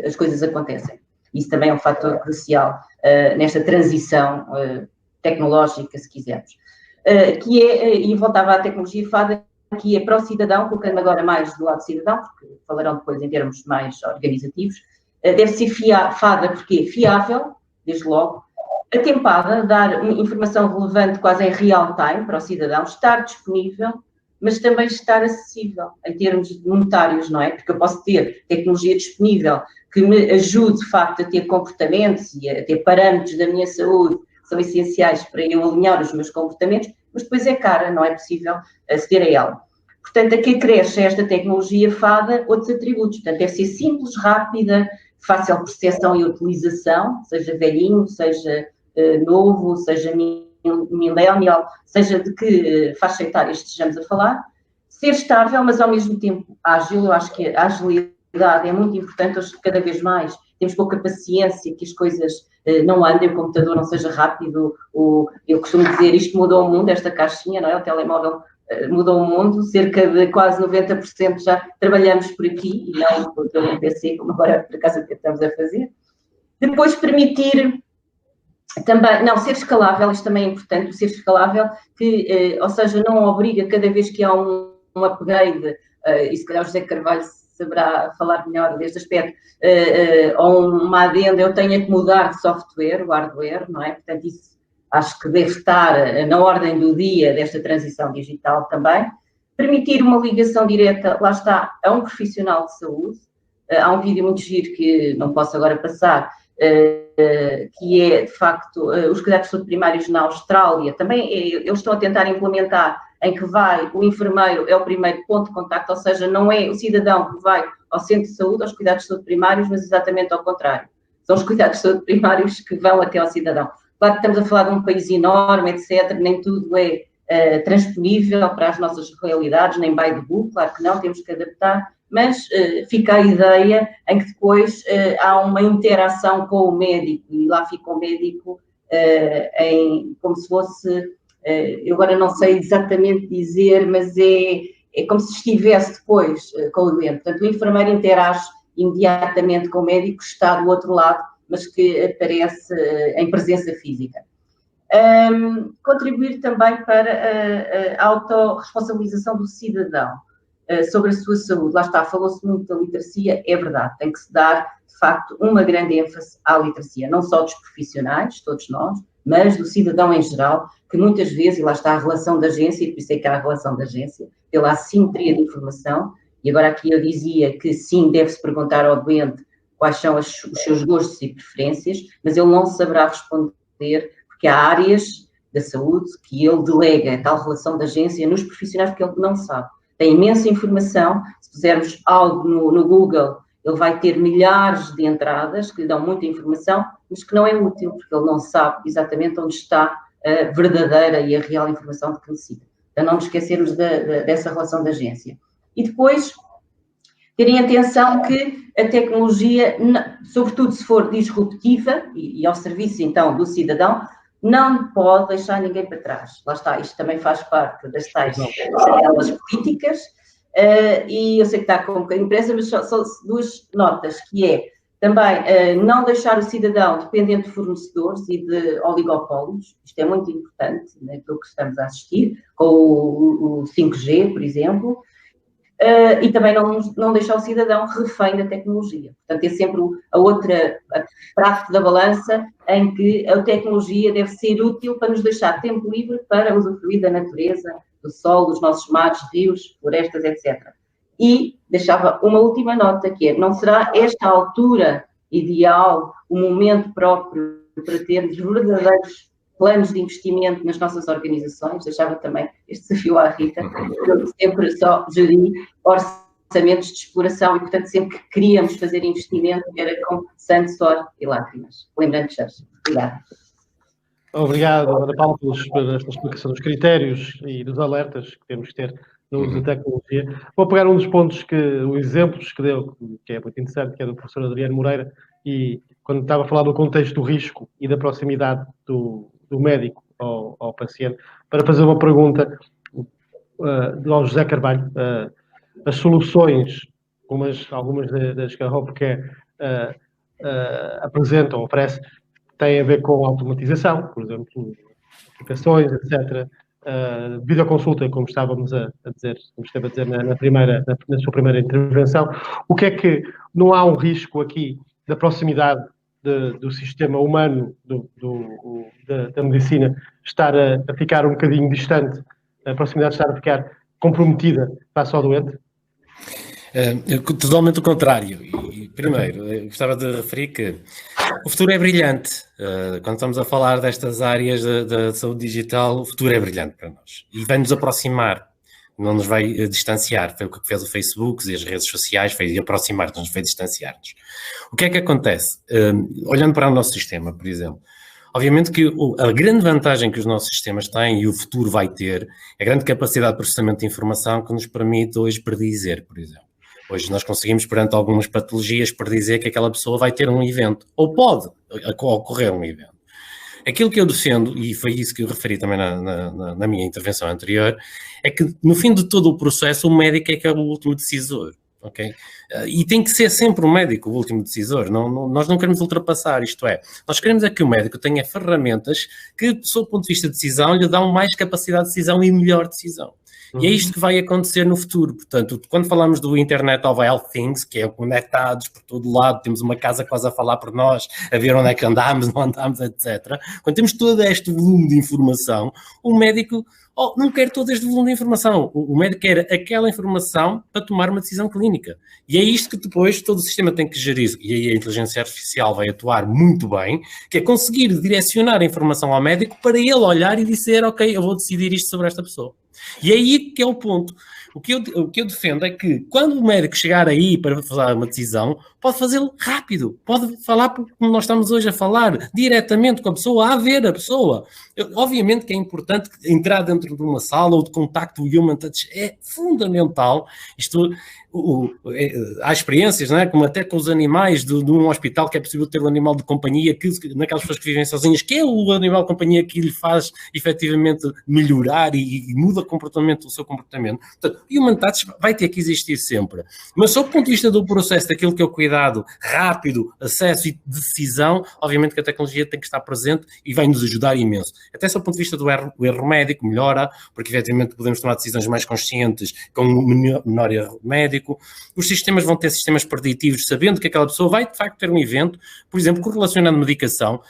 as coisas acontecem. Isso também é um fator crucial nesta transição tecnológica, se quisermos. Que é, e voltava à tecnologia FADA, que é para o cidadão, colocando agora mais do lado do cidadão, porque falarão depois em termos mais organizativos, deve ser FADA, porque fiável, desde logo, atempada, dar informação relevante quase em real time para o cidadão, estar disponível, mas também estar acessível em termos monetários, não é? Porque eu posso ter tecnologia disponível que me ajude, de facto, a ter comportamentos e a ter parâmetros da minha saúde que são essenciais para eu alinhar os meus comportamentos, mas depois é cara, não é possível aceder a ela. Portanto, aqui cresce esta tecnologia FADA outros atributos. Portanto, deve ser simples, rápida, fácil percepção e utilização, seja velhinho, seja novo, seja millennial, seja de que faixa etária estejamos a falar. Ser estável, mas ao mesmo tempo ágil. Eu acho que a agilidade é muito importante. Hoje, cada vez mais, temos pouca paciência que as coisas não andem, o computador não seja rápido. Eu costumo dizer, isto mudou o mundo, esta caixinha, não é? O telemóvel mudou o mundo, cerca de quase 90% já trabalhamos por aqui, e não pelo PC, como agora por acaso estamos a fazer. Depois permitir também, não, ser escalável, isto também é importante, o ser escalável, que, ou seja, não obriga cada vez que há um upgrade, e se calhar o José Carvalho saberá falar melhor deste aspecto, ou uma adenda, eu tenho que mudar de software, o hardware, não é? Portanto, isso acho que deve estar na ordem do dia desta transição digital também. Permitir uma ligação direta, lá está, a um profissional de saúde. Há um vídeo muito giro que não posso agora passar, que é, de facto, os cuidados de saúde primários na Austrália. Também eles estão a tentar implementar, em que o enfermeiro é o primeiro ponto de contacto, ou seja, não é o cidadão que vai ao centro de saúde, aos cuidados de saúde primários, mas exatamente ao contrário. São os cuidados de saúde primários que vão até ao cidadão. Claro que estamos a falar de um país enorme, etc., nem tudo é transponível para as nossas realidades, nem by the book, claro que não, temos que adaptar, mas fica a ideia em que depois há uma interação com o médico, e lá fica o médico como se fosse, eu agora não sei exatamente dizer, mas é como se estivesse depois com o doente. Portanto, o enfermeiro interage imediatamente com o médico que está do outro lado, mas que aparece em presença física. Contribuir também para a autorresponsabilização do cidadão sobre a sua saúde. Lá está, falou-se muito da literacia, é verdade, tem que se dar, de facto, uma grande ênfase à literacia, não só dos profissionais, todos nós, mas do cidadão em geral, que muitas vezes, e lá está a relação da agência, e por isso é que há a relação da agência, pela assimetria de informação, e agora aqui eu dizia que sim, deve-se perguntar ao doente quais são os seus gostos e preferências, mas ele não saberá responder, porque há áreas da saúde que ele delega a tal relação da agência nos profissionais, porque ele não sabe. Tem imensa informação, se fizermos algo no Google, ele vai ter milhares de entradas que lhe dão muita informação, mas que não é útil, porque ele não sabe exatamente onde está a verdadeira e a real informação de que necessita. Então, não nos esquecermos dessa relação da agência. E depois, terem atenção que a tecnologia, sobretudo se for disruptiva e ao serviço, então, do cidadão, não pode deixar ninguém para trás. Lá está, isto também faz parte das tais janelas políticas, e eu sei que está com um bocadinho de pressa, mas só 2 notas, que é também não deixar o cidadão dependente de fornecedores e de oligopólios. Isto é muito importante, né, pelo que estamos a assistir, com o 5G, por exemplo, e também não deixar o cidadão refém da tecnologia. Portanto, é sempre a outra prato da balança em que a tecnologia deve ser útil para nos deixar tempo livre para usufruir da natureza, do sol, dos nossos mares, rios, florestas, etc. E deixava uma última nota, que é, não será esta altura ideal, o momento próprio para termos verdadeiros planos de investimento nas nossas organizações? Deixava também este desafio à Rita, eu sempre só geri orçamentos de exploração e, portanto, sempre que queríamos fazer investimento era com sangue, suor e lágrimas. Lembrando de Jorge. Obrigada. Obrigado, Ana Paula, pela explicação dos critérios e dos alertas que temos que ter no uso da tecnologia. Vou pegar um dos pontos os exemplos que deu, que é muito interessante, que é do professor Adriano Moreira, e quando estava a falar do contexto do risco e da proximidade do médico ao paciente, para fazer uma pergunta ao José Carvalho. As soluções, algumas das que a HopeCare apresenta ou oferece, têm a ver com automatização, por exemplo, aplicações, etc. Videoconsulta, como estávamos a dizer, como esteve a dizer na sua primeira intervenção. O que é que não há um risco aqui da proximidade do sistema humano da medicina estar a ficar um bocadinho distante, a proximidade estar a ficar comprometida face ao doente? Totalmente o contrário. E primeiro, eu gostava de referir que o futuro é brilhante. Quando estamos a falar destas áreas da saúde digital, o futuro é brilhante para nós. E vai-nos aproximar, não nos vai distanciar. Foi o que fez o Facebook e as redes sociais, foi aproximar-nos, não foi distanciar-nos. O que é que acontece? Olhando para o nosso sistema, por exemplo, obviamente que a grande vantagem que os nossos sistemas têm e o futuro vai ter é a grande capacidade de processamento de informação que nos permite hoje predizer, por exemplo. Hoje nós conseguimos, perante algumas patologias, predizer que aquela pessoa vai ter um evento, ou pode ocorrer um evento. Aquilo que eu defendo, e foi isso que eu referi também na minha intervenção anterior, é que no fim de todo o processo o médico é que é o último decisor. Okay? E tem que ser sempre o médico o último decisor. Nós não queremos ultrapassar, isto é, nós queremos é que o médico tenha ferramentas que, do seu ponto de vista de decisão, lhe dão mais capacidade de decisão e melhor decisão. E é isto que vai acontecer no futuro. Portanto, quando falamos do Internet of Health Things, que é conectados por todo lado, temos uma casa quase a falar por nós, a ver onde é que andamos, não andamos, etc. Quando temos todo este volume de informação, o médico não quer todo este volume de informação. O médico quer aquela informação para tomar uma decisão clínica. E é isto que depois todo o sistema tem que gerir. E aí a inteligência artificial vai atuar muito bem, que é conseguir direcionar a informação ao médico para ele olhar e dizer, ok, eu vou decidir isto sobre esta pessoa. E é aí que é o ponto. O que eu defendo é que quando o médico chegar aí para fazer uma decisão, pode fazê-lo rápido, pode falar como nós estamos hoje a falar, diretamente com a pessoa, a ver a pessoa. Obviamente que é importante entrar dentro de uma sala ou de contacto human touch, é fundamental. Há experiências, não é? Como até com os animais de um hospital, que é possível ter um animal de companhia, naquelas pessoas que vivem sozinhas, que é o animal de companhia que lhe faz efetivamente melhorar e muda o seu comportamento. Portanto, o human touch vai ter que existir sempre. Mas, sob o ponto de vista do processo, daquilo que é o cuidado rápido, acesso e decisão, obviamente que a tecnologia tem que estar presente e vai nos ajudar imenso. Até sob o ponto de vista do erro médico, melhora, porque efetivamente podemos tomar decisões mais conscientes com um menor erro médico. Os sistemas vão ter sistemas preditivos, sabendo que aquela pessoa vai de facto ter um evento, por exemplo, correlacionando medicação.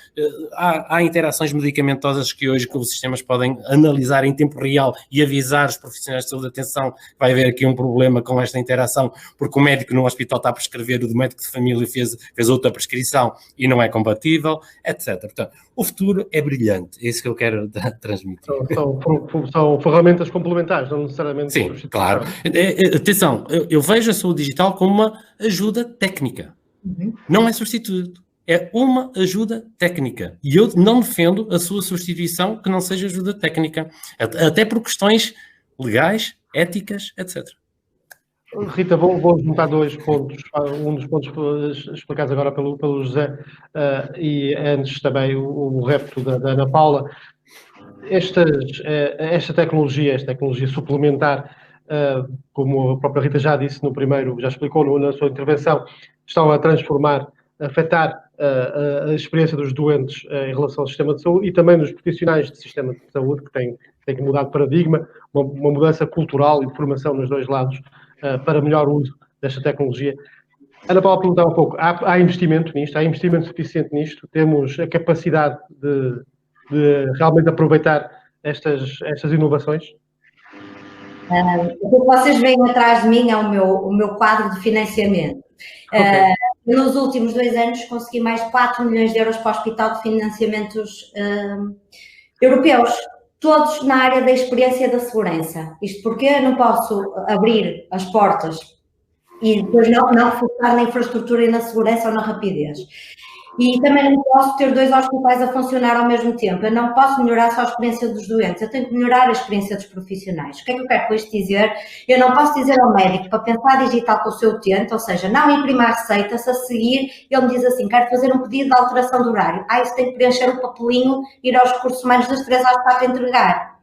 Há interações medicamentosas que hoje os sistemas podem analisar em tempo real e avisar os profissionais de saúde, atenção, vai haver aqui um problema com esta interação, porque o médico no hospital está a prescrever, o médico de família fez outra prescrição e não é compatível, etc. Portanto, o futuro é brilhante, é isso que eu quero transmitir. São ferramentas complementares, não necessariamente... Sim, claro. Atenção, eu vejo a saúde digital como uma ajuda técnica. Não é substituto. É uma ajuda técnica. E eu não defendo a sua substituição que não seja ajuda técnica. Até por questões legais, éticas, etc. Rita, vou juntar dois pontos. Um dos pontos explicados agora pelo José e antes também o repto da Ana Paula. Esta tecnologia suplementar, como a própria Rita já disse no primeiro, já explicou na sua intervenção, estão a transformar, a afetar a experiência dos doentes em relação ao sistema de saúde e também dos profissionais do sistema de saúde, que têm que mudar de paradigma, uma mudança cultural e de formação nos dois lados para melhor uso desta tecnologia. Ana Paula perguntava um pouco, há investimento nisto? Há investimento suficiente nisto? Temos a capacidade de realmente aproveitar estas inovações? O que vocês veem atrás de mim é o meu quadro de financiamento. Okay. Nos últimos 2 anos consegui mais de 4 milhões de euros para o Hospital de Financiamentos Europeus, todos na área da experiência da segurança. Isto porque eu não posso abrir as portas e depois não focar na infraestrutura e na segurança ou na rapidez. E também não posso ter 2 hospitais a funcionar ao mesmo tempo. Eu não posso melhorar só a experiência dos doentes, eu tenho que melhorar a experiência dos profissionais. O que é que eu quero com isto dizer? Eu não posso dizer ao médico para pensar digital com o seu utente, ou seja, não imprimir a receita, se a seguir ele me diz assim, quero fazer um pedido de alteração do horário. Isso tem que preencher o papelinho, ir aos recursos humanos das 3 às 4 entregar.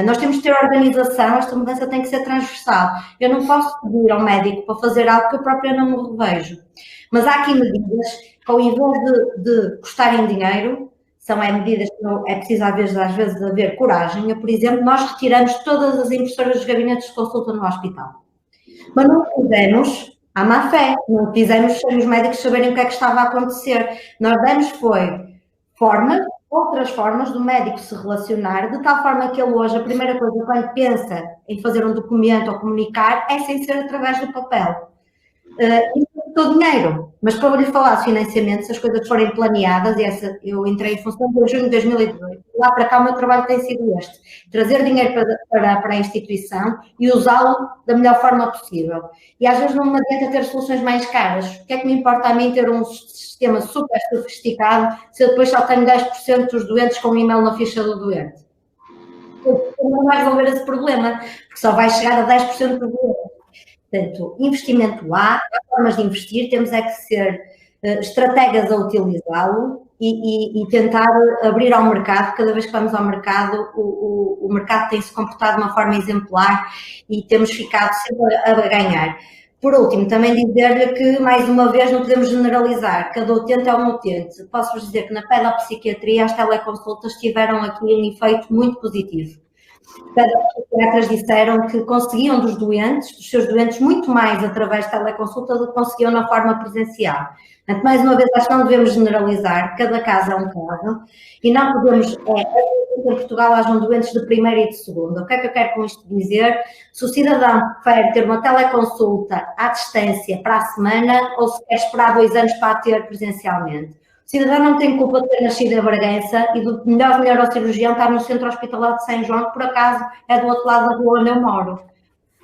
Nós temos que ter organização, esta mudança tem que ser transversal. Eu não posso pedir ao médico para fazer algo que eu própria não me revejo. Mas há aqui medidas que, ao invés de custarem dinheiro, são medidas que é preciso às vezes haver coragem. Por exemplo, nós retiramos todas as impressoras dos gabinetes de consulta no hospital. Mas não fizemos à má fé, não fizemos sem os médicos saberem o que é que estava a acontecer. Nós demos outras formas do médico se relacionar, de tal forma que ele hoje, a primeira coisa quando pensa em fazer um documento ou comunicar, é sem ser através do papel. Isso custou dinheiro, mas para lhe falar de financiamento, se as coisas forem planeadas, eu entrei em função de junho de 2018, lá para cá o meu trabalho tem sido este, trazer dinheiro para a instituição e usá-lo da melhor forma possível. E às vezes não me adianta ter soluções mais caras. O que é que me importa a mim ter um sistema super sofisticado se eu depois só tenho 10% dos doentes com um e-mail na ficha do doente? Não vai resolver esse problema, porque só vai chegar a 10% dos doentes. Portanto, investimento há formas de investir, temos é que ser estrategas a utilizá-lo e tentar abrir ao mercado. Cada vez que vamos ao mercado, o mercado tem-se comportado de uma forma exemplar e temos ficado sempre a ganhar. Por último, também dizer-lhe que, mais uma vez, não podemos generalizar. Cada utente é um utente. Posso-vos dizer que na pedopsiquiatria as teleconsultas tiveram aqui um efeito muito positivo. Os psiquiatras disseram que conseguiam dos seus doentes, muito mais através de teleconsulta do que conseguiam na forma presencial. Portanto, mais uma vez, acho que não devemos generalizar, cada caso é um caso, e não podemos, em Portugal, hajam doentes de primeira e de segunda. O que é que eu quero com isto dizer? Se o cidadão prefere ter uma teleconsulta à distância para a semana ou se quer esperar 2 anos para a ter presencialmente. O cidadão não tem culpa de ter nascido em Bragança e do melhor neurocirurgião estar no Centro Hospitalar de São João, que por acaso é do outro lado da rua onde eu moro.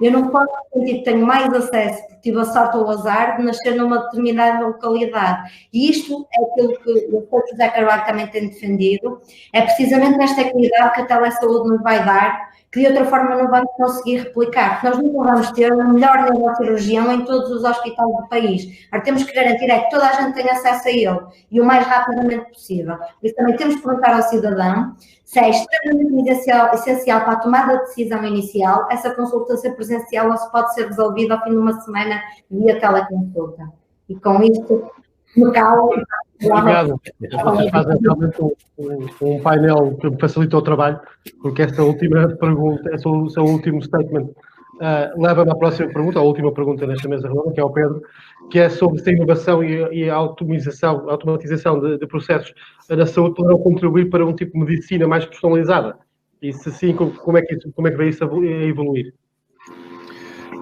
Eu não posso sentir que tenho mais acesso, porque tive a sorte ou o azar de nascer numa determinada localidade. E isto é aquilo que o Dr. José Carvalho também tem defendido, é precisamente nesta equidade que a telesaúde nos vai dar, que de outra forma não vamos conseguir replicar, porque nós nunca vamos ter o melhor neurocirurgião em todos os hospitais do país. Agora temos que garantir é que toda a gente tenha acesso a ele, e o mais rapidamente possível. Por isso também temos que perguntar ao cidadão se é extremamente essencial para a tomada de decisão inicial, essa consulta ser presencial ou se pode ser resolvida ao fim de uma semana via teleconsulta. E com isto, me calo. Obrigado. Vocês fazem realmente um painel que facilita o trabalho, porque esta última pergunta, o seu último statement, leva-me à próxima pergunta, a última pergunta nesta mesa redonda, que é ao Pedro, que é sobre se a inovação e a automatização de processos na saúde poderão contribuir para um tipo de medicina mais personalizada. E se sim, como é que vai isso evoluir?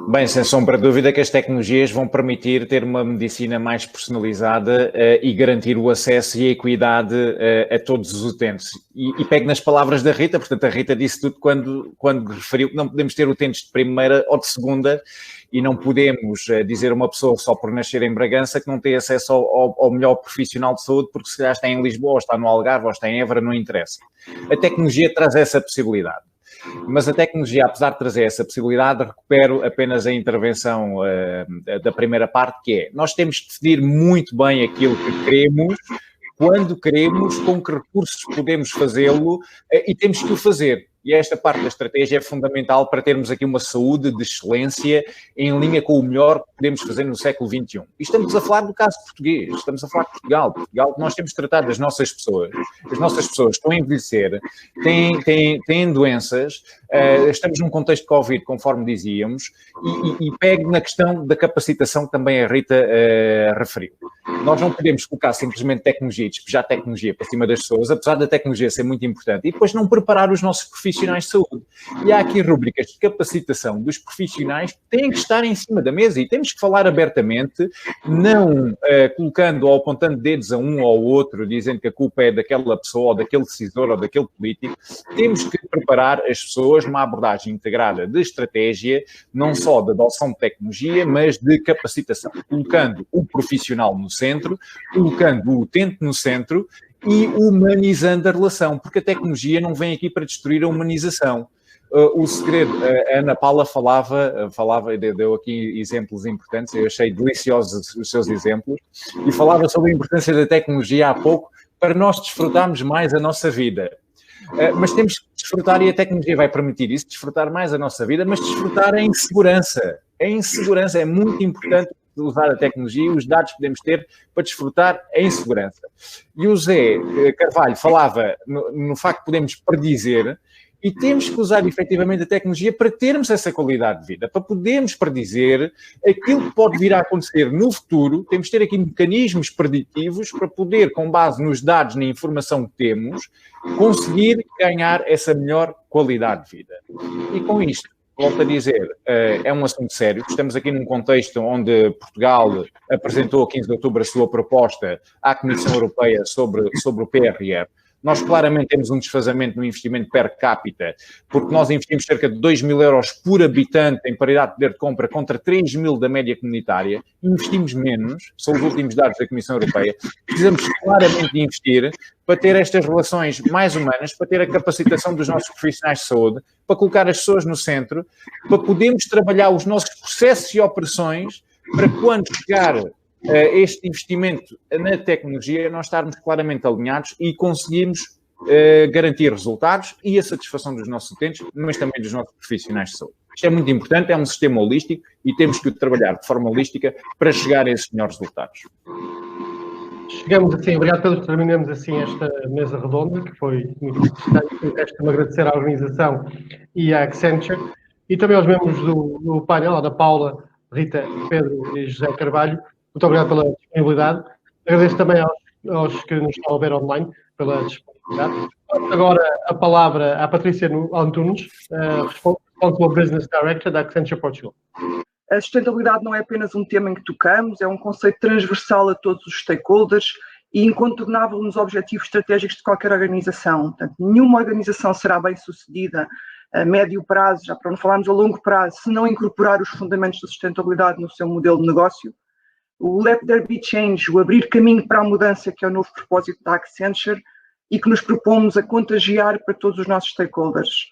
Bem, sem sombra de dúvida que as tecnologias vão permitir ter uma medicina mais personalizada e garantir o acesso e a equidade a todos os utentes. E pego nas palavras da Rita, portanto a Rita disse tudo quando referiu que não podemos ter utentes de primeira ou de segunda e não podemos dizer a uma pessoa só por nascer em Bragança que não tem acesso ao melhor profissional de saúde porque se calhar está em Lisboa ou está no Algarve ou está em Évora, não interessa. A tecnologia traz essa possibilidade. Mas a tecnologia, apesar de trazer essa possibilidade, recupero apenas a intervenção da primeira parte, que é, nós temos que decidir muito bem aquilo que queremos, quando queremos, com que recursos podemos fazê-lo e temos que o fazer. E esta parte da estratégia é fundamental para termos aqui uma saúde de excelência em linha com o melhor que podemos fazer no século XXI. E estamos a falar do caso português, estamos a falar de Portugal. Portugal, nós temos tratado das nossas pessoas. As nossas pessoas estão a envelhecer, têm doenças, estamos num contexto de Covid, conforme dizíamos, e pego na questão da capacitação que também a Rita referiu. Nós não podemos colocar simplesmente tecnologia, despejar tecnologia para cima das pessoas, apesar da tecnologia ser muito importante, e depois não preparar os nossos profissionais de saúde. E há aqui rubricas de capacitação dos profissionais que têm que estar em cima da mesa e temos que falar abertamente, não colocando ou apontando dedos a um ou ao outro, dizendo que a culpa é daquela pessoa ou daquele decisor ou daquele político. Temos que preparar as pessoas mesmo uma abordagem integrada de estratégia, não só de adoção de tecnologia, mas de capacitação, colocando o profissional no centro, colocando o utente no centro e humanizando a relação, porque a tecnologia não vem aqui para destruir a humanização. O segredo, a Ana Paula falava, deu aqui exemplos importantes, eu achei deliciosos os seus exemplos, e falava sobre a importância da tecnologia há pouco para nós desfrutarmos mais a nossa vida. Mas temos que desfrutar, e a tecnologia vai permitir isso, desfrutar mais a nossa vida, mas desfrutar em segurança. Em segurança é muito importante usar a tecnologia e os dados que podemos ter para desfrutar em segurança. E o Zé Carvalho falava no facto de podemos predizer, e temos que usar efetivamente a tecnologia para termos essa qualidade de vida, para podermos predizer aquilo que pode vir a acontecer no futuro. Temos que ter aqui mecanismos preditivos para poder, com base nos dados, na informação que temos, conseguir ganhar essa melhor qualidade de vida. E com isto, volto a dizer, é um assunto sério. Estamos aqui num contexto onde Portugal apresentou a 15 de outubro a sua proposta à Comissão Europeia sobre o PRR. Nós claramente temos um desfazamento no investimento per capita, porque nós investimos cerca de 2.000 euros por habitante em paridade de poder de compra contra 3.000 da média comunitária. Investimos menos, são os últimos dados da Comissão Europeia. Precisamos claramente de investir para ter estas relações mais humanas, para ter a capacitação dos nossos profissionais de saúde, para colocar as pessoas no centro, para podermos trabalhar os nossos processos e operações para quando chegar este investimento na tecnologia, nós estarmos claramente alinhados e conseguirmos garantir resultados e a satisfação dos nossos utentes, mas também dos nossos profissionais de saúde. Isto é muito importante, é um sistema holístico e temos que trabalhar de forma holística para chegar a esses melhores resultados. Chegamos assim, obrigado Pedro, terminamos assim esta mesa redonda, que foi muito interessante. Resta-me agradecer à organização e à Accenture e também aos membros do painel, Ana Paula, Rita, Pedro e José Carvalho. Muito obrigado pela disponibilidade. Agradeço também aos que nos estão a ver online pela disponibilidade. Agora a palavra à Patrícia Antunes, Responsible Business Director da Accenture Portugal. A sustentabilidade não é apenas um tema em que tocamos, é um conceito transversal a todos os stakeholders e incontornável nos objetivos estratégicos de qualquer organização. Portanto, nenhuma organização será bem-sucedida a médio prazo, já para não falarmos a longo prazo, se não incorporar os fundamentos da sustentabilidade no seu modelo de negócio. O Let There Be Change, o abrir caminho para a mudança, que é o novo propósito da Accenture e que nos propomos a contagiar para todos os nossos stakeholders.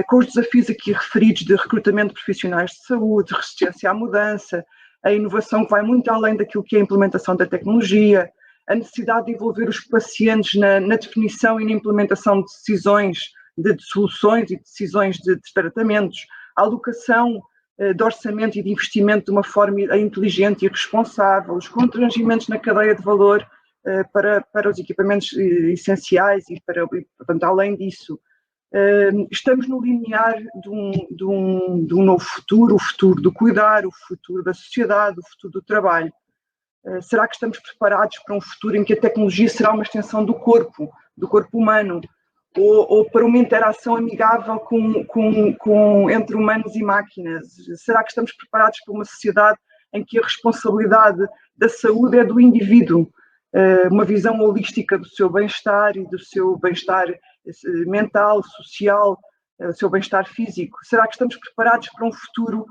Com os desafios aqui referidos de recrutamento de profissionais de saúde, resistência à mudança, a inovação que vai muito além daquilo que é a implementação da tecnologia, a necessidade de envolver os pacientes na definição e na implementação de decisões, de soluções e decisões de tratamentos, a alocação de orçamento e de investimento de uma forma inteligente e responsável, os constrangimentos na cadeia de valor para os equipamentos essenciais e, portanto, além disso, estamos no limiar de um novo futuro, o futuro do cuidar, o futuro da sociedade, o futuro do trabalho. Será que estamos preparados para um futuro em que a tecnologia será uma extensão do corpo humano, ou para uma interação amigável entre humanos e máquinas? Será que estamos preparados para uma sociedade em que a responsabilidade da saúde é do indivíduo? Uma visão holística do seu bem-estar e do seu bem-estar mental, social, do seu bem-estar físico. Será que estamos preparados para um futuro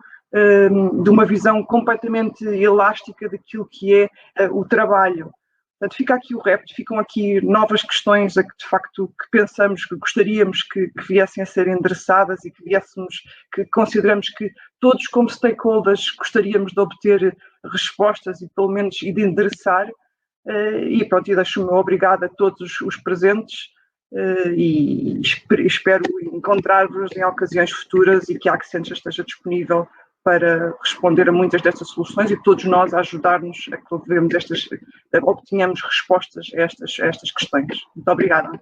de uma visão completamente elástica daquilo que é o trabalho? Portanto, fica aqui o repto, ficam aqui novas questões a que, de facto, que pensamos, que gostaríamos que viessem a ser endereçadas e que consideramos que todos, como stakeholders, gostaríamos de obter respostas e, pelo menos, de endereçar. E pronto, e deixo o meu obrigado a todos os presentes e espero encontrar-vos em ocasiões futuras e que a Accenture esteja disponível para responder a muitas destas soluções e todos nós a ajudar-nos a que obtenhamos respostas a estas questões. Muito obrigada.